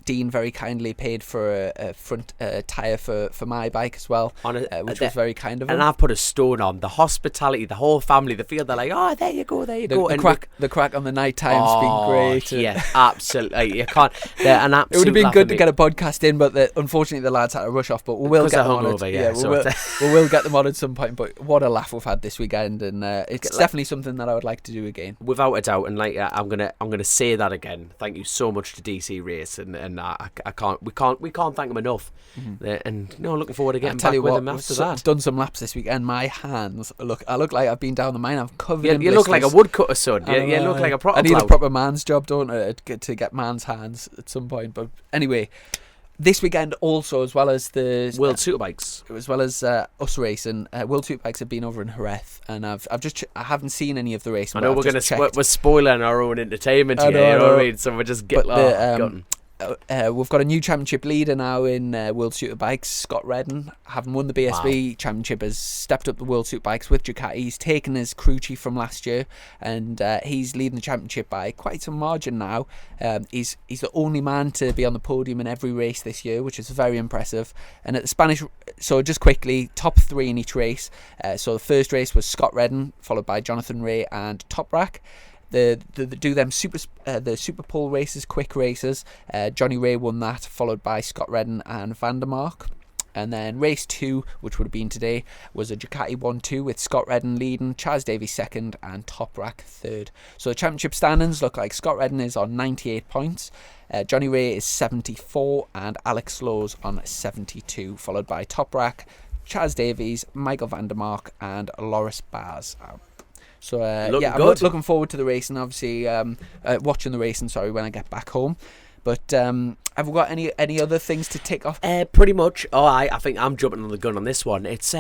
Dean very kindly paid for a front tyre for my bike as well, which was very kind of him. And I've put a stone on the hospitality, the whole family, the field. They're like, oh, there you go. The crack on the night time's been great. Yeah, absolutely. You can't. They're an absolute. It would have been good to get a podcast in, but unfortunately the lads had to rush off. But we will get them on. We will get them on at some point. But what a laugh we've had this weekend, and it's definitely something that I would like to do again, without a doubt. And like I'm gonna say that again. Thank you so much to DC Race, and we can't thank them enough. And looking forward to getting back with them after that. I've done some laps this weekend. My hands I look like I've been down the mine. I'm covered in blisters. You look like a woodcutter, son. You look like a proper. I need a proper man's job, don't I, to get man's hands at some point. But anyway, this weekend also, as well as the World Superbikes, as well as us racing, World Superbikes have been over in Jerez, and I haven't seen any of the race. I know we're spoiling our own entertainment here. You know what I mean? So we're just getting. We've got a new championship leader now in World Superbikes. Scott Redden, having won the BSB championship, has stepped up the World Superbikes with Ducati. He's taken his crew chief from last year, and he's leading the championship by quite some margin now. He's the only man to be on the podium in every race this year, which is very impressive. And at the Spanish, so just quickly, top 3 in each race. So the first race was Scott Redden, followed by Jonathan Ray and Toprak. The Super Pole races, quick races. Johnny Ray won that, followed by Scott Redden and Vandermark. And then race 2, which would have been today, was a Ducati 1-2 with Scott Redden leading, Chaz Davies second, and Toprak third. So the championship standings look like Scott Redden is on 98 points, Johnny Ray is 74, and Alex Lowe's on 72, followed by Toprak, Chaz Davies, Michael Vandermark, and Loris Baz. So I'm looking forward to the racing. Obviously, watching the racing. Sorry, when I get back home. But have we got any other things to tick off? Pretty much. I think I'm jumping on the gun on this one. It's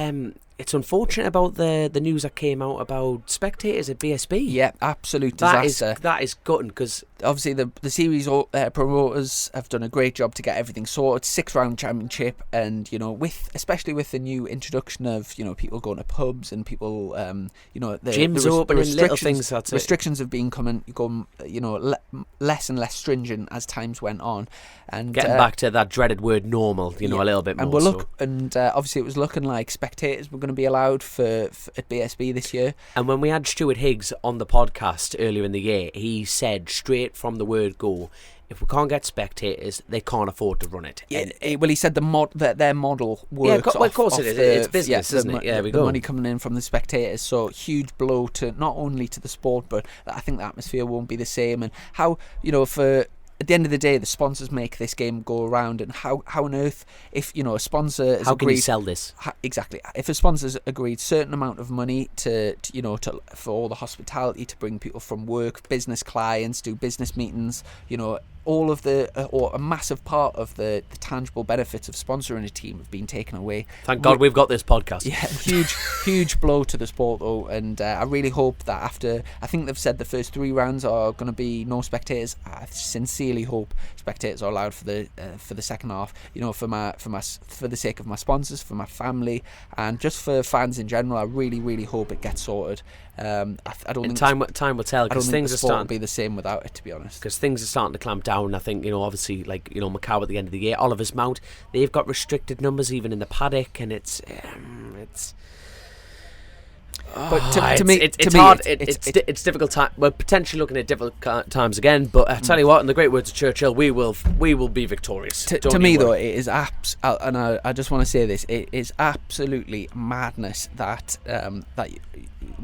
unfortunate about the news that came out about spectators at BSB. Yeah, absolute disaster. That is gutting, because obviously the series promoters have done a great job to get everything sorted. 6-round championship, and especially with the new introduction of people going to pubs and people the gyms opening, little things. Restrictions have been coming less and less stringent as times went on, and getting back to that dreaded word normal. A little bit more. And obviously it was looking like spectators were going to be allowed for at BSB this year. And when we had Stuart Higgs on the podcast earlier in the year, he said straight from the word go, if we can't get spectators, they can't afford to run it. Yeah, he said that their model works. Of course it is. It's business, isn't it? Yeah, the money coming in from the spectators. So huge blow to not only to the sport, but I think the atmosphere won't be the same. And how for at the end of the day, the sponsors make this game go around, and how on earth, if a sponsor has how can you sell this? Exactly. If a sponsor's agreed certain amount of money to for all the hospitality, to bring people from work, business clients, do business meetings, all of or a massive part of the tangible benefits of sponsoring a team have been taken away. Thank God we've got this podcast. Yeah, huge blow to the sport though, and I really hope that after, I think they've said the first 3 rounds are going to be no spectators. I sincerely hope spectators are allowed for the second half. For the sake of my sponsors, for my family, and just for fans in general. I really hope it gets sorted. I don't think time will tell, because things are starting to be the same without it, to be honest. Because things are starting to clamp down. I think obviously, like Macau at the end of the year, Oliver's Mount, they've got restricted numbers even in the paddock, and it's. But to me, it's hard. It's difficult time. We're potentially looking at difficult times again. But I tell you what, in the great words of Churchill, we will be victorious. To me, though, it is and I just want to say this: it is absolutely madness that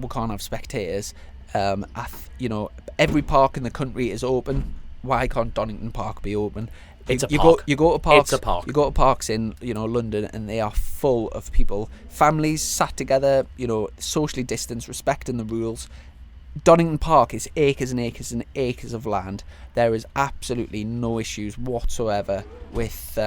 we can't have spectators. Every park in the country is open. Why can't Donington Park be open? It's a park. You go to parks. It's a park. You go to parks in London, and they are full of people, families sat together, socially distanced, respecting the rules. Donington Park is acres and acres and acres of land. There is absolutely no issues whatsoever with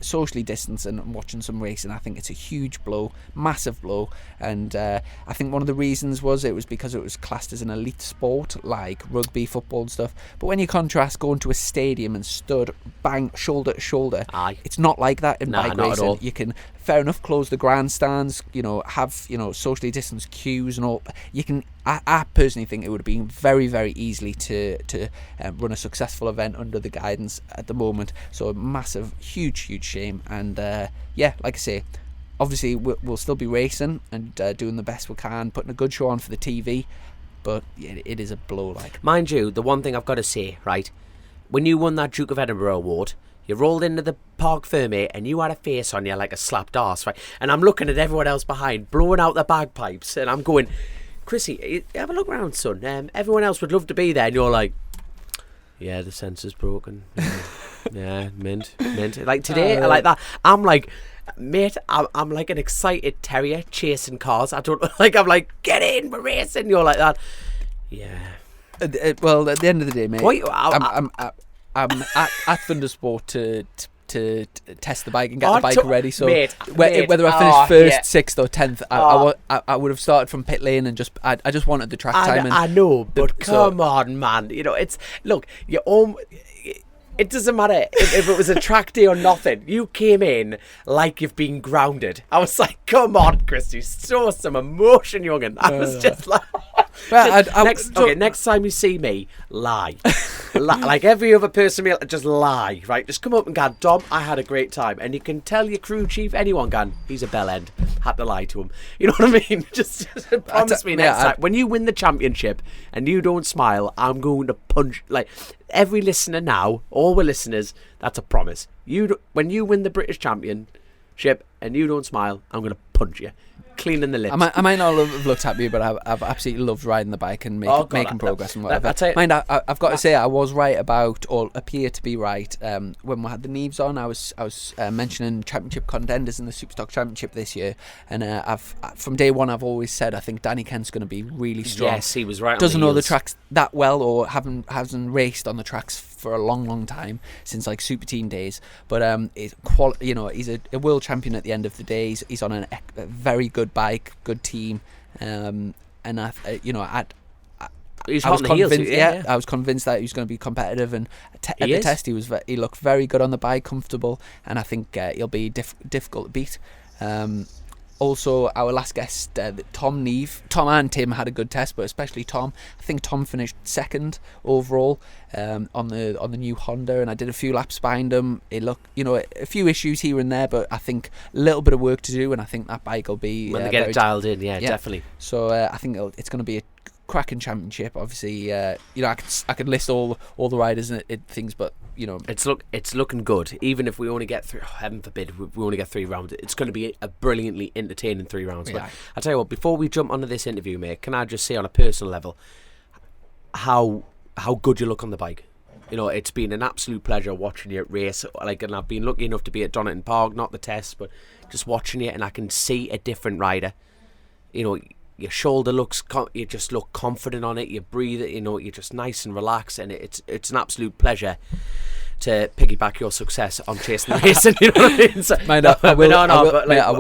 socially distanced and watching some racing. I think it's a huge blow, massive blow, and I think one of the reasons was because it was classed as an elite sport like rugby, football and stuff. But when you contrast going to a stadium and stood bang shoulder to shoulder, it's not like that in bike racing. You can fair enough, close the grandstands, have, socially distanced queues and all. You can, I personally think it would have been very, very easily to run a successful event under the guidance at the moment. So a massive, huge shame. And like I say, obviously we'll still be racing and doing the best we can, putting a good show on for the TV. But it is a blow, like. Mind you, the one thing I've got to say, right, when you won that Duke of Edinburgh award, you rolled into the Parc Fermé and you had a face on you like a slapped arse, right? And I'm looking at everyone else behind, blowing out the bagpipes, and I'm going, Chrissy, have a look around, son. Everyone else would love to be there, and you're like, yeah, the sensor's broken. Yeah, mint. Like today, like that. I'm like, mate, I'm like an excited terrier chasing cars. I'm like, get in, we're racing. You're like that. Yeah. Well, at the end of the day, mate, I'm at Thundersport to test the bike and get the bike ready. So whether I finish first, sixth, or 10th, I would have started from pit lane and I just wanted the track time. I know, but come on, man. It's look, it doesn't matter if it was a track day or nothing. You came in like you've been grounded. I was like, come on, Christy, show some emotion, young'un. I was just like, next time you see me, lie. Like every other person, just lie, right? Just come up and go, Dom, I had a great time. And you can tell your crew chief, anyone, gan, he's a bell end. Had to lie to him. You know what I mean? Just promise me next time. When you win the championship and you don't smile, I'm going to punch, like, every listener now, all the listeners, that's a promise. When you win the British Championship and you don't smile, I'm going to punch you. Cleaning the lips. I might not have looked happy, but I've absolutely loved riding the bike and making progress and whatever. I've got to say, I was right about, or appear to be right, when we had the Neves on. I was mentioning championship contenders in the Superstock Championship this year, and from day one I've always said I think Danny Kent's going to be really strong. Yes, he was right. Doesn't know the tracks that well, or hasn't raced on the tracks for a long time, since like Super Team days, but he's a world champion at the end of the day. He's on a very good bike, good team, and I was convinced. I was convinced that he was going to be competitive, and at the test he looked very good on the bike, comfortable, and I think he'll be difficult to beat. Also, our last guest, Tom and Tim had a good test, but especially Tom. I think Tom finished second overall on the new Honda, and I did a few laps behind him. It looked, a few issues here and there, but I think a little bit of work to do, and I think that bike will be when they get it dialed in. Yeah, definitely. So I think it's going to be a cracking championship. Obviously, I could list all the riders and things, but it's looking good. Even if we only get through, heaven forbid, we only get 3 rounds, it's going to be a brilliantly entertaining 3 rounds. But I tell you what, before we jump onto this interview, mate, can I just say on a personal level how good you look on the bike? It's been an absolute pleasure watching you race. And I've been lucky enough to be at Donington Park, not the test, but just watching you, and I can see a different rider. Your shoulder you just look confident on it. You breathe it. You're just nice and relaxed, and it's an absolute pleasure to piggyback your success on chasing the racing. You know what I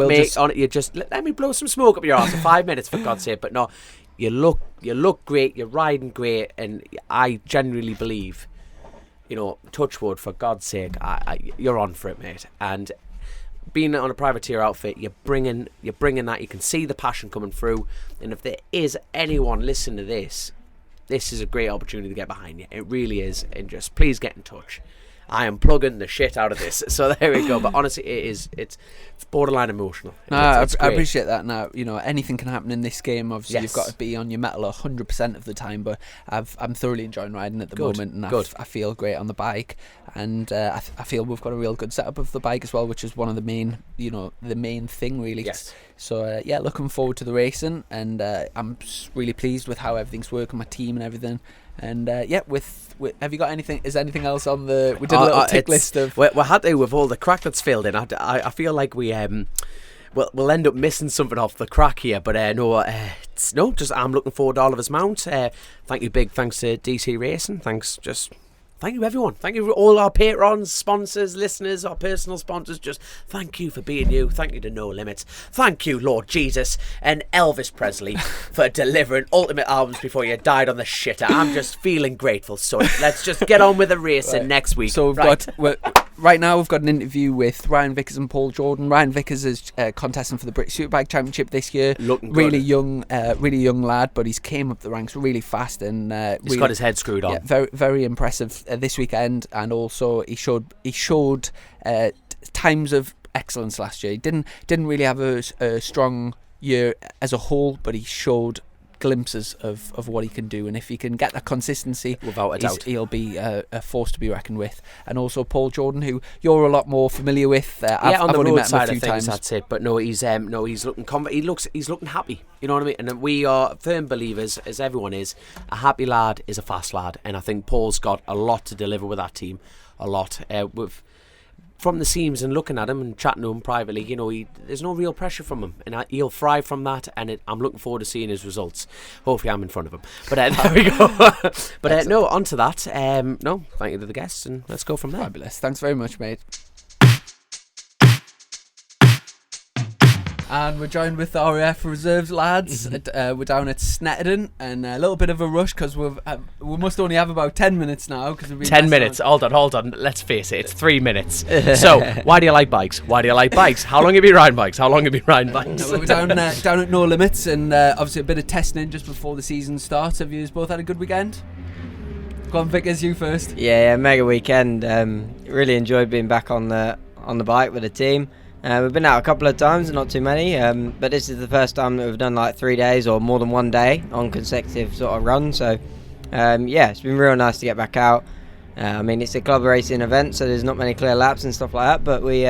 mean? So, you just let me blow some smoke up your arse for 5 minutes, for God's sake. But no, you look great. You're riding great, and I genuinely believe, touch wood, for God's sake, you're on for it, mate. And being on a privateer outfit, you're bringing that. You can see the passion coming through, and if there is anyone listening to this is a great opportunity to get behind you. It really is, and just please get in touch. I am plugging the shit out of this. So there we go. But honestly, it's borderline emotional. I appreciate that. Now, anything can happen in this game. Obviously, You've got to be on your mettle 100% of the time. But I'm thoroughly enjoying riding at the moment, and I feel great on the bike. And I feel we've got a real good setup of the bike as well, which is one of the main, the main thing really. Yes. So looking forward to the racing, and I'm really pleased with how everything's working, my team and everything. And with have you got anything? Is anything else on the? We did a little tick list of. We had to, with all the crack that's filled in. I feel like we we'll end up missing something off the crack here. But just I'm looking forward to all of his mounts. Big thanks to DC Racing. Thank you, everyone. Thank you, all our patrons, sponsors, listeners, our personal sponsors. Just thank you for being you. Thank you to No Limits. Thank you, Lord Jesus and Elvis Presley, for delivering ultimate albums before you died on the shitter. I'm just feeling grateful. So let's just get on with the racing next week. So we've right now we've got an interview with Ryan Vickers and Paul Jordan. Ryan Vickers is contesting for the British Superbike Championship this year. Looking really good. really young lad, but he's came up the ranks really fast and he's got his head screwed on. Yeah, very very impressive this weekend, and also he showed times of excellence last year. He didn't really have a strong year as a whole, but he showed glimpses of what he can do, and if he can get that consistency, without a doubt, he'll be a force to be reckoned with. And also Paul Jordan, who you're a lot more familiar with. I've on the only road met him a side few of things, times. that's it. But no, he's looking he's looking happy. You know what I mean? And we are firm believers, as everyone is. A happy lad is a fast lad, and I think Paul's got a lot to deliver with that team. A lot. From the seams and looking at him and chatting to him privately, there's no real pressure from him, and he'll thrive from that. And I'm looking forward to seeing his results. Hopefully, I'm in front of him. But there we go. But no, on to that. No, thank you to the guests, and let's go from there. Fabulous. Thanks very much, mate. And we're joined with the RAF Reserves lads. We're down at Snetterton, and a little bit of a rush because we must only have about 10 minutes now. Cause we've been 10 minutes. Hold on. Let's face it, it's 3 minutes. So, why do you like bikes? Why do you like bikes? How long have you been riding bikes? How long have you been riding bikes? We're down at No Limits, and obviously a bit of testing just before the season starts. Have you both had a good weekend? Go on, Vickers, you first. Yeah, mega weekend. Really enjoyed being back on the bike with the team. We've been out a couple of times, not too many, but this is the first time that we've done like 3 days or more than 1 day on consecutive sort of runs. So, it's been real nice to get back out. It's a club racing event, so there's not many clear laps and stuff like that, but we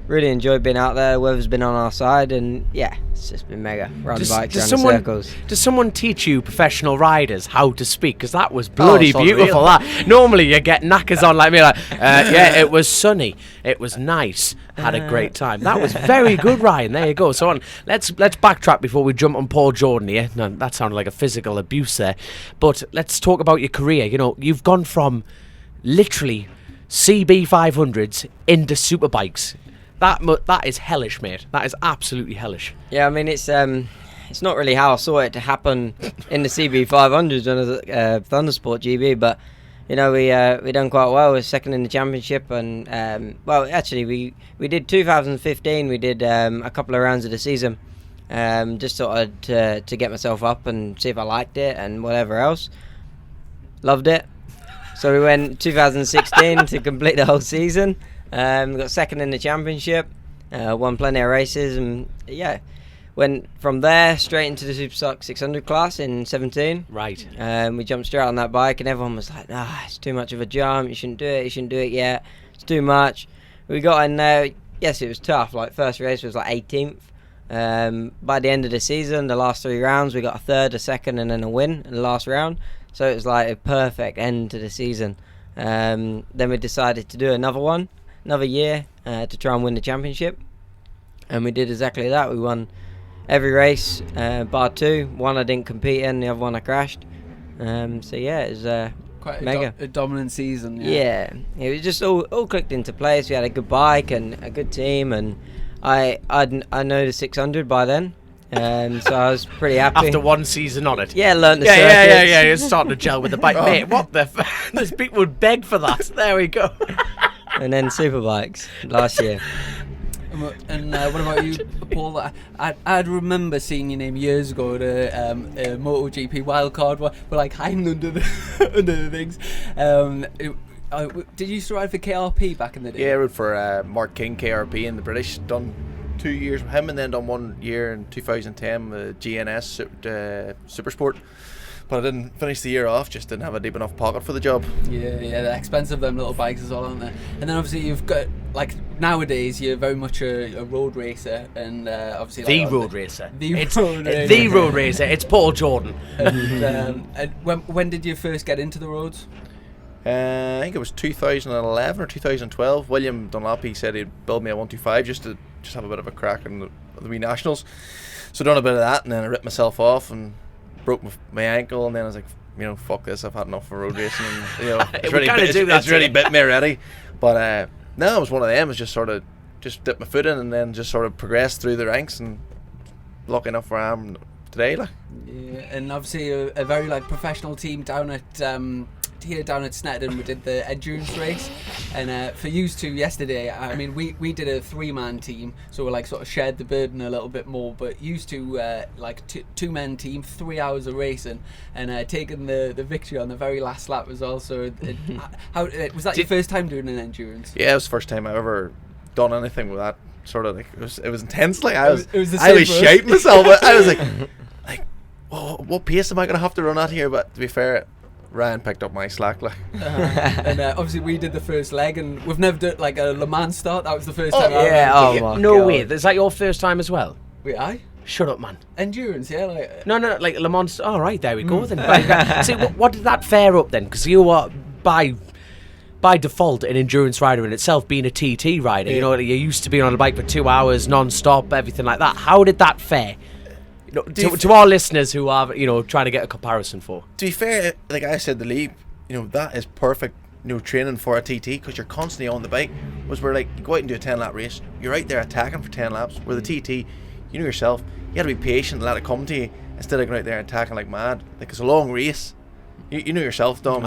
really enjoyed being out there. The weather's been on our side, and yeah, it's just been mega. Riding bikes around the circles. Does someone teach you professional riders how to speak? Because that was bloody beautiful. Unreal. That normally you get knackers on like me, yeah, it was sunny, it was nice, had a great time. That was very good, Ryan. There you go. So let's backtrack before we jump on Paul Jordan here. No, that sounded like a physical abuse there, but let's talk about your career. You've gone from literally CB 500s into superbikes. That is hellish, mate. That is absolutely hellish. Yeah, it's not really how I saw it to happen in the CB 500s on a Thundersport GB, but we done quite well. We were second in the championship, and actually we did 2015. We did a couple of rounds of the season, just sort of to get myself up and see if I liked it and whatever else. Loved it. So we went 2016 to complete the whole season. Got second in the championship, won plenty of races, and went from there straight into the Super Stock 600 class in 17. Right. We jumped straight on that bike, and everyone was like, it's too much of a jump, you shouldn't do it yet, it's too much. We got in there, yes, it was tough. Like, first race was like 18th. By the end of the season, the last 3 rounds, we got a third, a second, and then a win in the last round. So it was like a perfect end to the season. Then we decided to do another year to try and win the championship, and we did exactly that. We won every race bar 2. One I didn't compete in, the other one I crashed. It was Quite mega a dominant season. Yeah, it was just all clicked into place. We had a good bike and a good team, and I know the 600 by then. So I was pretty happy. After one season on it. Yeah, learned the circuits. Yeah. It's starting to gel with the bike. Mate, what the those people would beg for that. There we go. And then superbikes last year. And what about you, Paul? I'd remember seeing your name years ago at a MotoGP wildcard. We're like hiding under the things. Did you used to ride for KRP back in the day? Yeah, I rode for Mark King, KRP in the British. Done 2 years with him, and then done 1 year in 2010 with GNS Supersport. But I didn't finish the year off, just didn't have a deep enough pocket for the job. Yeah, they're expensive, them little bikes as well, aren't they? And then obviously you've got, like, nowadays you're very much a road racer, and obviously the like, road racer. It's the road racer. It's Paul Jordan. And when did you first get into the roads? I think it was 2011 or 2012. William Dunlapy said he'd build me a 125 just to have a bit of a crack in the wee nationals. So done a bit of that, and then I ripped myself off and broke my ankle, and then I was like, fuck this, I've had enough of road racing, and it's really bit me already. But no, it was one of them. It was just sort of dipped my foot in, and then just sort of progressed through the ranks, and lucky enough where I am today. Yeah, and obviously a very professional team down at Snetterton. We did the endurance race. And for you two yesterday, I mean, we did a 3-man team, so we like sort of shared the burden a little bit more. But you two, like 2-man team, 3 hours of racing, and taking the victory on the very last lap was also. How was that your first time doing an endurance? Yeah, it was the first time I ever done anything with that sort of like. It was intense. Like I was shouting myself. But I was like, oh, what pace am I gonna have to run at here? But to be fair, Ryan picked up my slack. Like, and obviously we did the first leg, and we've never done like a Le Mans start. That was the first time. No way. Is that your first time as well? Wait, Shut up, man. Endurance, yeah. Like no, like Le Mans. All right, there we go then. See, what did that fare up then? Because you are by default an endurance rider in itself, being a TT rider. Yeah. You know, you're used to being on a bike for 2 hours non-stop, everything like that. How did that fare? You know, to our listeners who are, you know, trying to get a comparison for. To be fair, like I said, the leap, you know, that is perfect, you know, training for a TT because you're constantly on the bike. Was where like you go out and do a 10-lap race, you're out there attacking for 10 laps. Where the TT, you know yourself, you got to be patient and let it come to you instead of going out there and attacking like mad. Like it's a long race. You know yourself, Dom.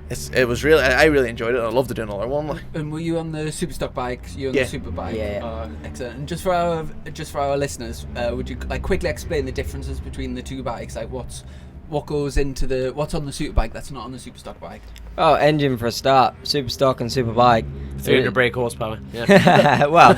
It was really. I really enjoyed it. I love to do another one. Like. And were you on the Superstock bike? You on the Superbike? Yeah. Excellent. And just for our listeners, would you like quickly explain the differences between the two bikes? Like what goes into what's on the Superbike that's not on the Superstock bike? Oh, engine for a start. Superstock and Superbike. 300 brake horsepower. Yeah. Well,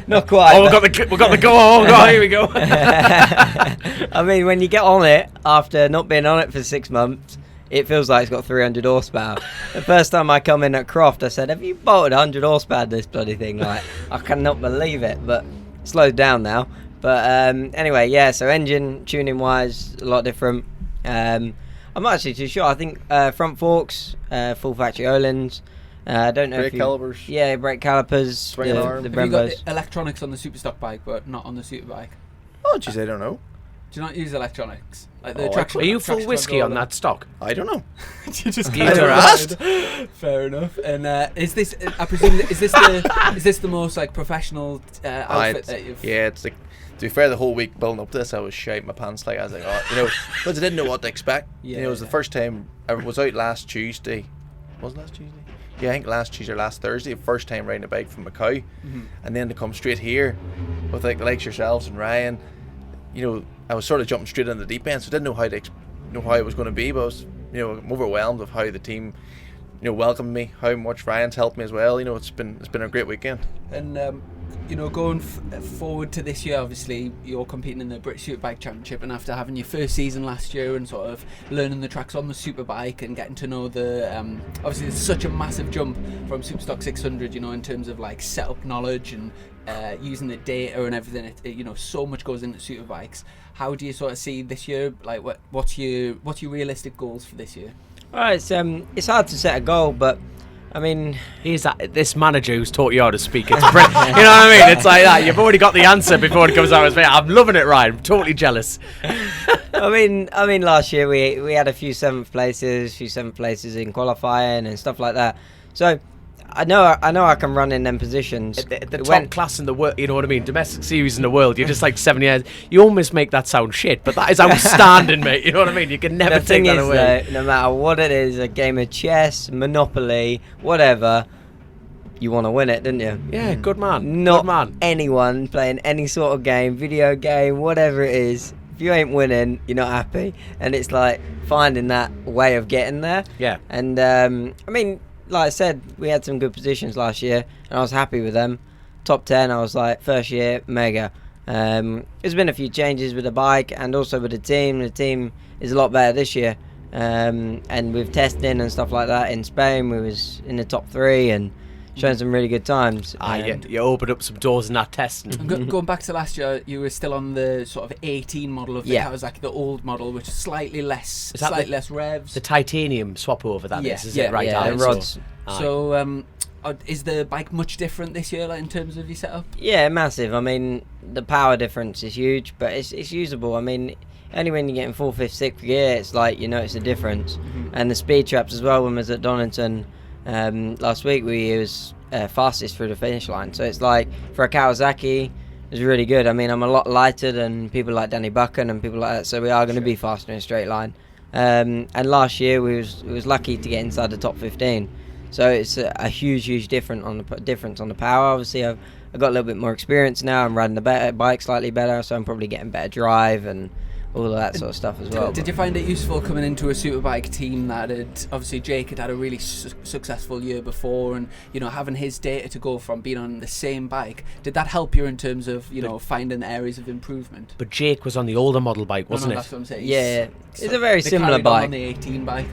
not quite. Oh, we got the go. Oh God, here we go. I mean, when you get on it after not being on it for 6 months, it feels like it's got 300 horsepower. The first time I come in at Croft, I said, have you bolted 100 horsepower this bloody thing? Like, I cannot believe it, but it slowed down now. But anyway, yeah, so engine tuning wise, a lot different. I'm not actually too sure. I think front forks, full factory Öhlins. I don't know brake calipers. Yeah, brake calipers. Spring arm. Have you got the electronics on the Superstock bike, but not on the Superbike? Oh, geez, I don't know. Do you not use electronics? Like the are you full whiskey on that stock? I don't know. You just I never asked. Fair enough. And is this? I presume is this the most like professional outfit that you've? Yeah, it's like. To be fair, the whole week building up to this, I was shouting my pants. Like I was like, oh, you know, because I didn't know what to expect. Yeah, you know, it was the first time I was out last Tuesday. Wasn't last Tuesday? Yeah, I think last Tuesday or last Thursday. First time riding a bike from Macau, and then to come straight here with like the likes yourselves and Ryan. You know, I was sort of jumping straight in the deep end, so I didn't know how how it was going to be. But I was, you know, I'm overwhelmed of how the team, you know, welcomed me, how much Ryan's helped me as well. You know, it's been a great weekend. And you know, going forward to this year, obviously you're competing in the British Superbike Championship, and after having your first season last year and sort of learning the tracks on the Superbike and getting to know the obviously there's such a massive jump from Superstock 600, you know, in terms of like setup knowledge and using the data and everything. You know, so much goes into Superbikes. How do you sort of see this year? Like, what's your realistic goals for this year? Well, it's hard to set a goal, but I mean, he's this manager who's taught you how to speak. It's you know what I mean? It's like that. You've already got the answer before it comes out. I'm loving it, Ryan. I'm totally jealous. I mean, last year we had a few seventh places in qualifying and stuff like that. So I know I can run in them positions. The top class in the world, you know what I mean? Domestic series in the world. You're just like 7 years. You almost make that sound shit, but that is outstanding, mate. You know what I mean? You can never take that away. No matter what it is, a game of chess, Monopoly, whatever, you want to win it, don't you? Yeah, good man. Not good man. Anyone playing any sort of game, video game, whatever it is. If you ain't winning, you're not happy. And it's like finding that way of getting there. Yeah. And I mean, like I said, we had some good positions last year, and I was happy with them. Top 10, I was like, first year, mega. There's been a few changes with the bike and also with the team. The team is a lot better this year. And with testing and stuff like that in Spain, we was in the top 3 and showing some really good times. You opened up some doors in that testing. Going back to last year, you were still on the sort of 18 model of the Kawasaki, the old model, which is slightly less revs. The titanium swap over that is it? Right, the rods. So, is the bike much different this year, like, in terms of your setup? Yeah, massive. I mean, the power difference is huge, but it's usable. I mean, only when you're getting 4th, 5th, 6th gear, it's like you notice a difference. And the speed traps as well. When we was at Donington last week, we was fastest through the finish line. So it's like for a Kawasaki, it's really good. I mean, I'm a lot lighter than people like Danny Buchan and people like that, so we are going to be faster in a straight line. And last year we was lucky to get inside the top 15. So it's a huge difference on the power. Obviously, I've got a little bit more experience now. I'm riding the bike slightly better, so I'm probably getting better drive and all of that sort of stuff as well. Did you find it useful coming into a superbike team that obviously Jake had a really successful year before, and having his data to go from being on the same bike, did that help you in terms of finding areas of improvement? But Jake was on the older model bike, wasn't it? That's what I'm saying. Yeah, it's a very similar bike. On the 18 bike.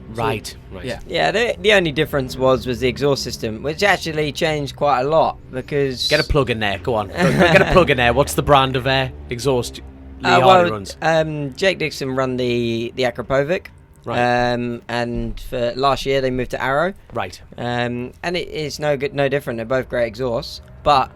Right. Yeah. The only difference was the exhaust system, which actually changed quite a lot because. Get a plug in there. Go on. Get a plug in there. What's the brand of exhaust Lee Hardy runs? Jake Dixon run the Akrapovic. Right. And for last year they moved to Arrow. Right. And it's no different. They're both great exhausts, but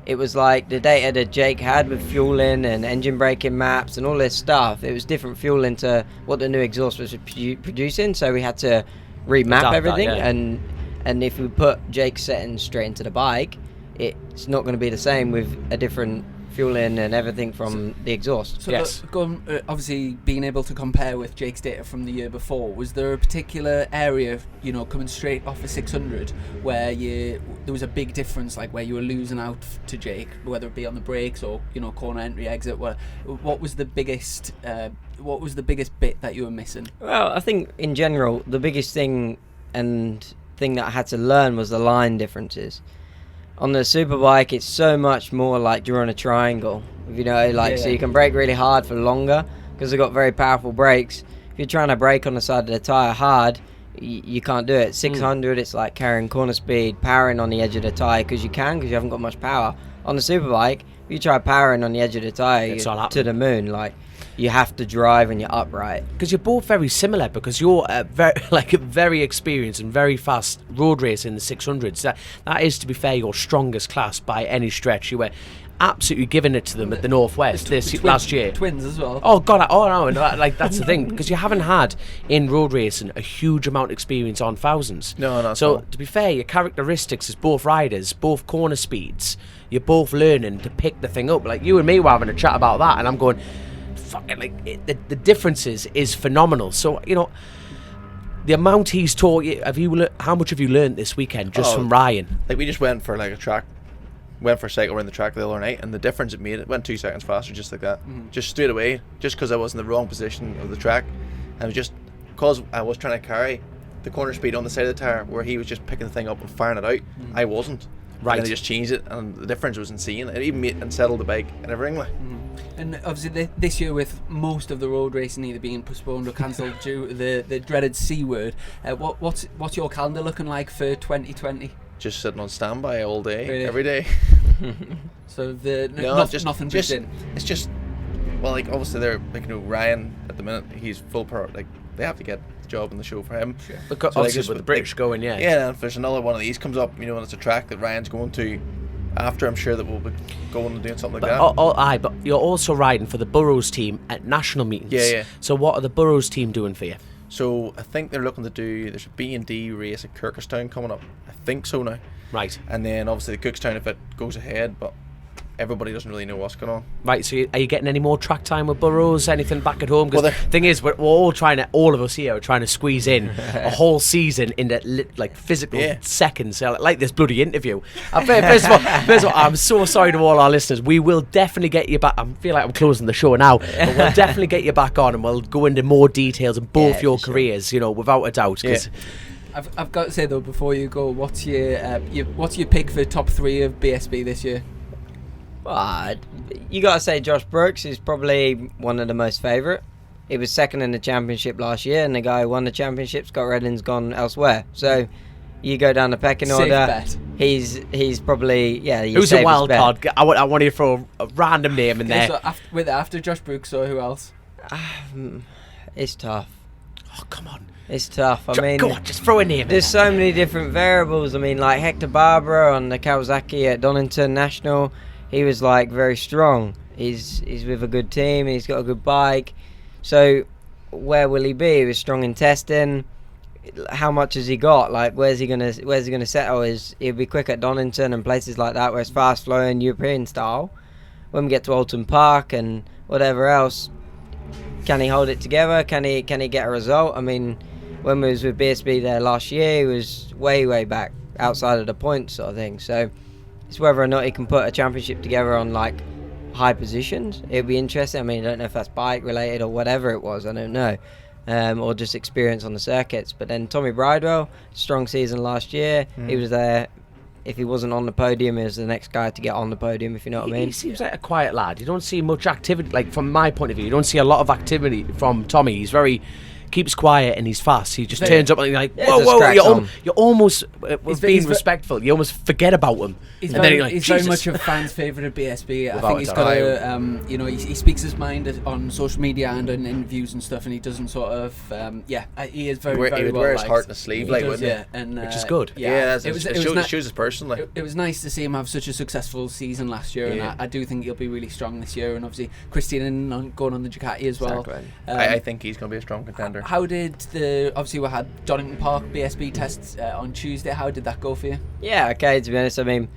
it was like the data that Jake had with fueling and engine braking maps and all this stuff. It was different fueling to what the new exhaust was producing, so we had to remap Adapt everything. that, yeah. And if we put Jake's settings straight into the bike, it's not going to be the same with a different fueling and everything from the exhaust. So yes. Obviously being able to compare with Jake's data from the year before, was there a particular area, coming straight off a 600 where there was a big difference, like where you were losing out to Jake, whether it be on the brakes or corner entry exit? What was the biggest bit that you were missing? Well, I think in general the biggest thing that I had to learn was the line differences. On the superbike, it's so much more like drawing a triangle, so you can brake really hard for longer because they've got very powerful brakes. If you're trying to brake on the side of the tyre hard, you can't do it. 600, it's like carrying corner speed, powering on the edge of the tyre because you haven't got much power. On the superbike, if you try powering on the edge of the tyre, you're to the moon. Like, you have to drive and you're upright. Because you're both very similar, because you're very experienced and very fast road racer in the 600s. That is, to be fair, your strongest class by any stretch. You were absolutely giving it to them at the Northwest last year. Twins as well. Oh God! That's the thing, because you haven't had in road racing a huge amount of experience on thousands. No. So to be fair, your characteristics as both riders, both corner speeds, you're both learning to pick the thing up. Like you and me were having a chat about that, and I'm going, fucking the differences is phenomenal. So the amount he's taught you, how much have you learned this weekend just from Ryan? Like, we just went for a cycle around the track the other night, and the difference it made, it went 2 seconds faster just like that. Just straight away, just because I was in the wrong position of the track, and it was just because I was trying to carry the corner speed on the side of the tire where he was just picking the thing up and firing it out. I wasn't. Right. And they just changed it, and the difference was insane. It even made and settled the bike and everything. And obviously this year, with most of the road racing either being postponed or cancelled due to the dreaded C word, what's your calendar looking like for 2020? Just sitting on standby all day, Really? every day. So nothing just in. It's just, well, like, obviously they're Ryan at the minute, he's full power. Like, they have to get the job in the show for him. Sure. Because So, like, obviously just with the British going, yeah. Yeah, and if there's another one of these comes up, and it's a track that Ryan's going to after, I'm sure that we'll be going and doing something like that. But you're also riding for the Burrows team at national meetings. Yeah. So what are the Burrows team doing for you? So I think they're looking to there's a B&D race at Kirkestown coming up. I think so now. Right. And then obviously the Cookstown, if it goes ahead, but everybody doesn't really know what's going on. Right, so are you getting any more track time with Burrows? Anything back at home? Because Well, the thing is, we're all of us here are trying to squeeze in a whole season into physical seconds, like this bloody interview. First of all, I'm so sorry to all our listeners. We will definitely get you back. I feel like I'm closing the show now, but we'll definitely get you back on, and we'll go into more details of both your careers, without a doubt. Cause I've got to say though, before you go, what's your pick for top 3 of BSB this year? You got to say Josh Brooks is probably one of the most favourite. He was second in the championship last year, and the guy who won the championship, Scott Redding's gone elsewhere. So you go down the pecking Safe order. Bet. He's probably who's a wild card? I want you to throw a random name in there. So after Josh Brooks, so who else? It's tough. Oh, come on. It's tough. Go on, just throw a name in There's there. so many different variables. Like Hector Barbara on the Kawasaki at Donington National. He was very strong. He's with a good team. He's got a good bike. So where will he be? He was strong in testing. How much has he got? Where's he gonna settle? He'll be quick at Donington and places like that where it's fast flowing European style. When we get to Donington Park and whatever else, can he hold it together? Can he get a result? when we was with BSB there last year, he was way back outside of the points sort of thing. So it's whether or not he can put a championship together on like high positions. It'd be interesting. I mean, I don't know if that's bike related or whatever it was. I don't know. Or just experience on the circuits. But then Tommy Bridewell, strong season last year. He was there. If he wasn't on the podium, he was the next guy to get on the podium, if you know what I mean. He seems like a quiet lad. You don't see much activity, like from my point of view, you don't see a lot of activity from Tommy. He's very... keeps quiet and he's fast. He just turns up and you're like, whoa, you're almost being respectful. You almost forget about him. He's and very, then you're like, he's very much a fan's favourite at BSB. I think he's got a, he speaks his mind on social media and in interviews and stuff, and he doesn't sort of, he is very, very he would well wear his liked. heart in his sleeve, like, wouldn't he? And, which is good. It shows his personally. It was nice to see him have such a successful season last year, and I do think he'll be really strong this year. And obviously, Christian going on the Ducati as well. Exactly. I think he's going to be a strong contender. How did obviously we had Donington Park BSB tests on Tuesday. How did that go for you? Yeah, okay, to be honest, I mean,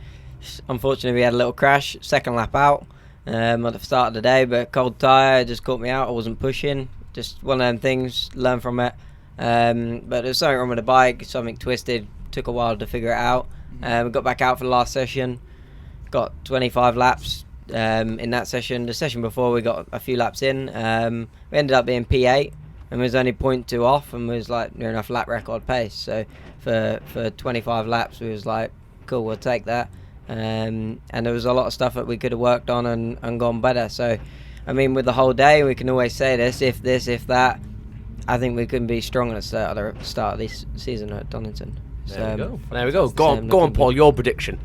unfortunately we had a little crash, second lap out at the start of the day, but cold tyre just caught me out. I wasn't pushing, just one of them things, learn from it. But there was something wrong with the bike, something twisted, took a while to figure it out. We got back out for the last session, got 25 laps in that session. The session before we got a few laps in, we ended up being P8 and was only 0.2 off and was like near enough lap record pace. So for 25 laps we was like, cool, we'll take that. And there was a lot of stuff that we could have worked on and gone better. So I mean, with the whole day, we can always say this, if that. I think we can be strong at the start of this season at Donington. There we go. Go on, Paul. Your prediction.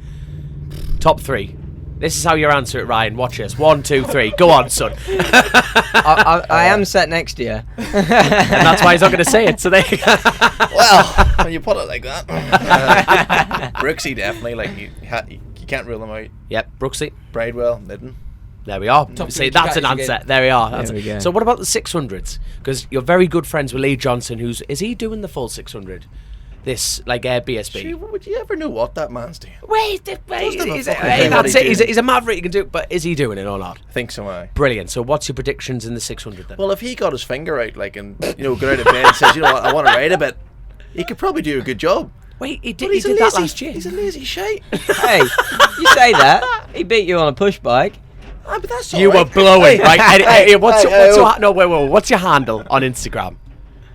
Top 3. This is how you answer it, Ryan. Watch us. 1, 2, 3. Go on, son. I am set next year. And that's why he's not going to say it. So there you go. Well, when you put it like that, Brooksy definitely. Like you can't rule them out. Yep, Brooksy. Bridewell, Midden. There we are. See, that's an answer. There we are. There we go. So what about the 600s? Because you're very good friends with Lee Johnson, is he doing the full 600? This, like, BSB. Sure, would you ever know what that man's doing? He's a maverick, he can do it, but is he doing it or not? I think so, aye. Brilliant. So what's your predictions in the 600 then? Well, if he got his finger out, like, and, got out of bed and says, you know what, I want to ride a bit, he could probably do a good job. Wait, he But did that last year. He's a lazy shite. Hey, you say that. He beat you on a push bike. Ah, but that's You all were right. blowing, Hey, right? hey, What's hey, your handle on Instagram?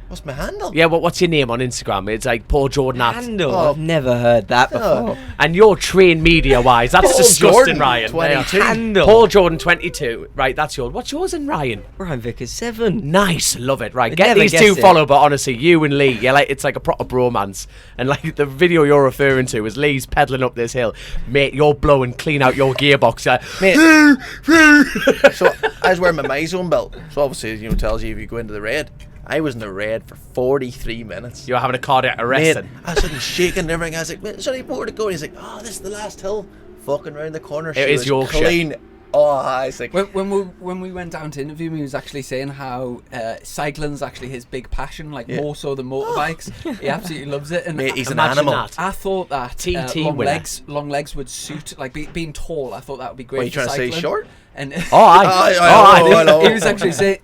What's my handle? Yeah, what's your name on Instagram? It's like Paul Jordan at. Handle. Oh. I've never heard that before. And you're trained media-wise. That's Paul disgusting, Jordan, Ryan. 22. Handle. Paul Jordan, 22. Right, that's yours. What's yours in Ryan? Ryan Vickers 7. Nice, love it. Right, I'd get never these guess two it. followed. But honestly, you and Lee, it's like a proper bromance. And like the video you're referring to is Lee's pedaling up this hill, mate. You're blowing clean out your gearbox, Mate. So I was wearing my MyZone belt. So obviously, tells you if you go into the red. I was in the red for 43 minutes. You're having a cardiac arrest. Mate, I was sitting shaking and everything. I was like, "Mate, there's only more to go." And he's like, "Oh, this is the last hill." Fucking round the corner. She is was Yorkshire. clean. Oh, I was like, When we went down to interview him, he was actually saying how cycling's actually his big passion, like more so than motorbikes. He absolutely loves it. And mate, he's an Imagine animal. that. I thought that TT long winner. legs would suit, like being tall. I thought that would be great. What are you for trying to say, cycling. short? And I he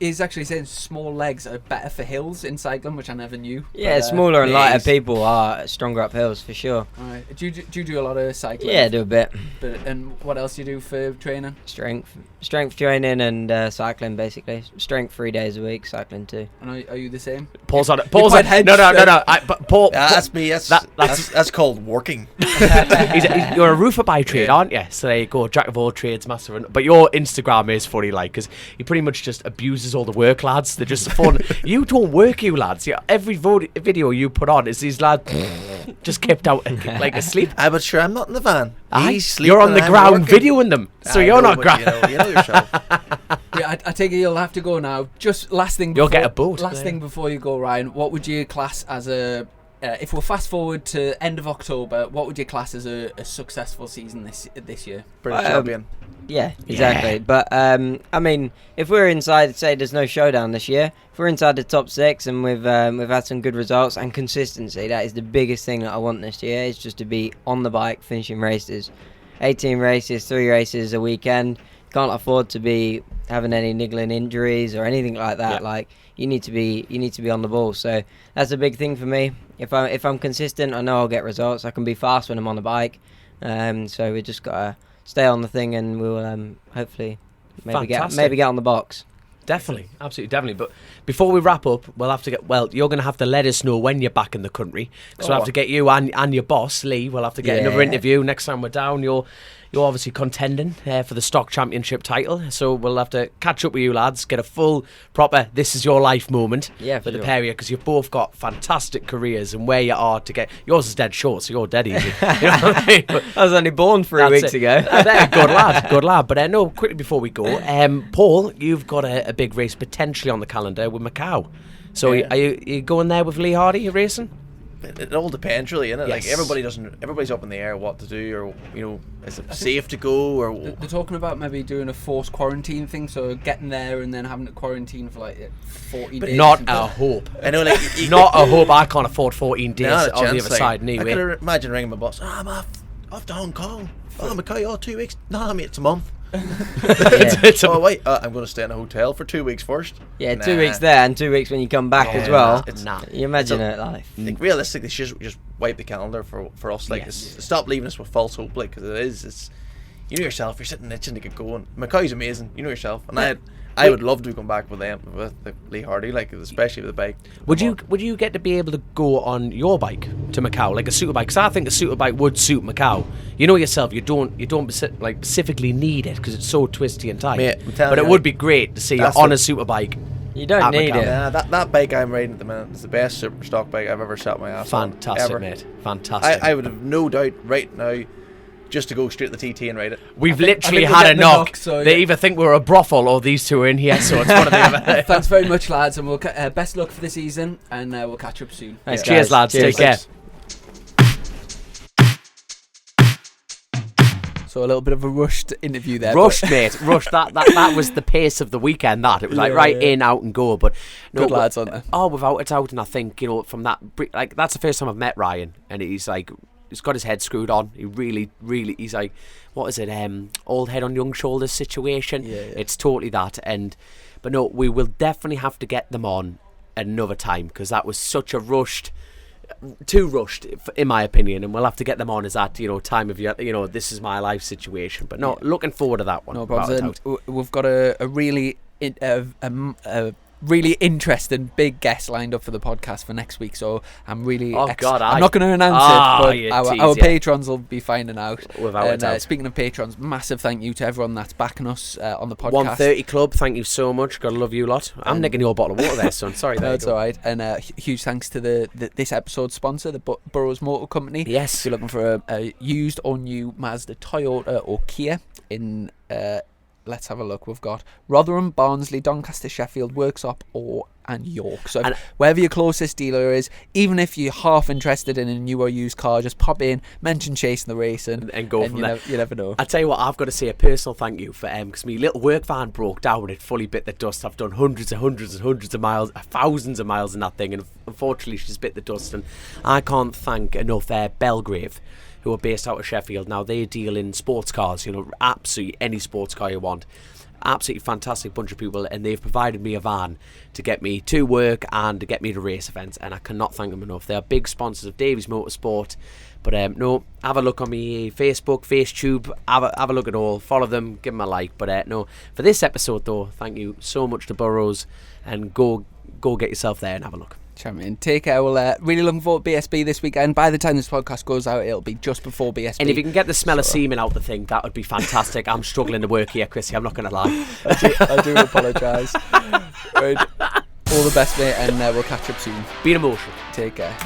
was actually saying small legs are better for hills in cycling, which I never knew. Yeah, But, smaller and lighter he's- people are stronger up hills for sure. Right. Do you do a lot of cycling? Yeah, do a bit. And what else do you do for training? Strength training and cycling basically. Strength 3 days a week, cycling 2. And are you the same? Paul's on it. You're Paul's on quite it. hedged, No. But Paul. Yeah, that's me. That's called working. You're a roofer by trade, aren't you? So there you go, jack of all trades, master. But your Instagram is funny, like, because he pretty much just abuses all the work lads. They're just fun. You don't work, you lads. Every video you put on is these lads just kept out like asleep. But sure, I'm not in the van. He's sleeping. You're on the and I'm ground working. videoing them, so I you're know, not but ground. You know yourself. Yeah, I take it you'll have to go now. Just last thing. You'll Before, get a boat. Last thing before you go, Ryan. What would you class as a? If we're fast forward to end of October, what would you class as a successful season this year? British champion. Yeah, exactly. But I mean, if we're inside, say there's no showdown this year. If we're inside the top 6 and we've had some good results and consistency, that is the biggest thing that I want this year. Is just to be on the bike, finishing races, 18 races, 3 races a weekend. can't afford to be having any niggling injuries or anything like that. Yeah. Like you need to be on the ball. So that's a big thing for me. If I'm consistent, I know I'll get results. I can be fast when I'm on the bike. So we just gotta stay on the thing, and we'll hopefully maybe get on the box. Definitely, absolutely, definitely. But before we wrap up, we'll have to you're going to have to let us know when you're back in the country. Because we'll have to get you and your boss, Lee, we'll have to get another interview next time we're down. You're obviously contending for the stock championship title. So we'll have to catch up with you lads, get a full, proper, this is your life moment with the pair of you. Because you've both got fantastic careers, and where you are to get... Yours is dead short, so you're dead easy. You know what I mean? But I was only born 3 weeks ago. Good lad. But no, quickly before we go, Paul, you've got a big race potentially on the calendar with Macau. So are you going there with Lee Hardy? You racing? It all depends, really, innit? Yes. Like everybody's up in the air what to do, or is it safe to go, or they're talking about maybe doing a forced quarantine thing, so getting there and then having to quarantine for like 14 days. Not a hope. I know, like not a hope. I can't afford 14 days not a on the chance, other like, side I anyway. could imagine ringing my boss. I'm off to Hong Kong. Macau, 2 weeks. No, mate, it's a month. Oh wait, I'm going to stay in a hotel for 2 weeks first. Yeah, 2 weeks there and 2 weeks when you come back as well. You imagine it, life. Like, realistically, just wipe the calendar for us. Like, stop leaving us with false hope. Like, because it's you know yourself. You're sitting itching to get going. Macau's amazing. You know yourself, and I would love to come back with them, with Lee Hardy, like especially with the bike. Would you get to be able to go on your bike to Macau, like a super bike? Because I think a super bike would suit Macau. You know yourself, you don't like specifically need it because it's so twisty and tight. Mate, but it would be great to see you on a super bike. You don't need Macau. it. Yeah, that bike I'm riding at the minute is the best super stock bike I've ever sat my ass on. Fantastic, mate. Fantastic. I would have no doubt right now just to go straight to the TT and ride it. We've literally had a knock. So they either think we're a brothel or these two are in here, so it's one of the other. Thanks very much, lads, and we'll best luck for the season, and we'll catch up soon. Thanks, cheers, lads. Cheers. Take care. So a little bit of a rushed interview there. Rushed, mate. Rushed. That was the pace of the weekend. It was like in, out, and go. But no, good lads on there. Oh, without a doubt. And I think from that, like that's the first time I've met Ryan, and he's like. He's got his head screwed on. He really, he's like, what is it? Old head on young shoulders situation. Yeah. It's totally that. But no, we will definitely have to get them on another time because that was such a too rushed, in my opinion. And we'll have to get them on as that, time of year, this is my life situation. But no, looking forward to that one. No problem. We've got a really really interesting big guest lined up for the podcast for next week, so I'm really I'm not going to announce it, but our patrons will be finding out without a doubt. Speaking of patrons, massive thank you to everyone that's backing us on the podcast. 130 Club, thank you so much, gotta love you lot. I'm nicking your bottle of water there, son. Sorry. No, it's alright. And huge thanks to this episode's sponsor, the Burrows Motor Company. Yes, if you're looking for a used or new Mazda, Toyota or Kia in let's have a look. We've got Rotherham, Barnsley, Doncaster, Sheffield, Worksop, and York. So wherever your closest dealer is, even if you're half interested in a new or used car, just pop in, mention Chasing the Race, and go from there. You never know. I tell you what, I've got to say a personal thank you for because my little work van broke down and it fully bit the dust. I've done hundreds of miles, thousands of miles in that thing, and unfortunately she's bit the dust. And I can't thank enough Belgrave, who are based out of Sheffield. Now they deal in sports cars, absolutely any sports car you want. Absolutely fantastic bunch of people, and they've provided me a van to get me to work and to get me to race events, and I cannot thank them enough. They are big sponsors of Davies Motorsport. But no, have a look on me Facebook, FaceTube, have a look at all, follow them, give them a like. But no, for this episode though, thank you so much to Burrows, and go get yourself there and have a look. Champion, take care. We'll really looking forward to BSB this weekend. By the time this podcast goes out, it'll be just before BSB. And if you can get the smell of semen out the thing, that would be fantastic. I'm struggling to work here, Chrissy. I'm not going to lie. I do apologise. Right. All the best, mate, and we'll catch up soon. Be emotional. Take care.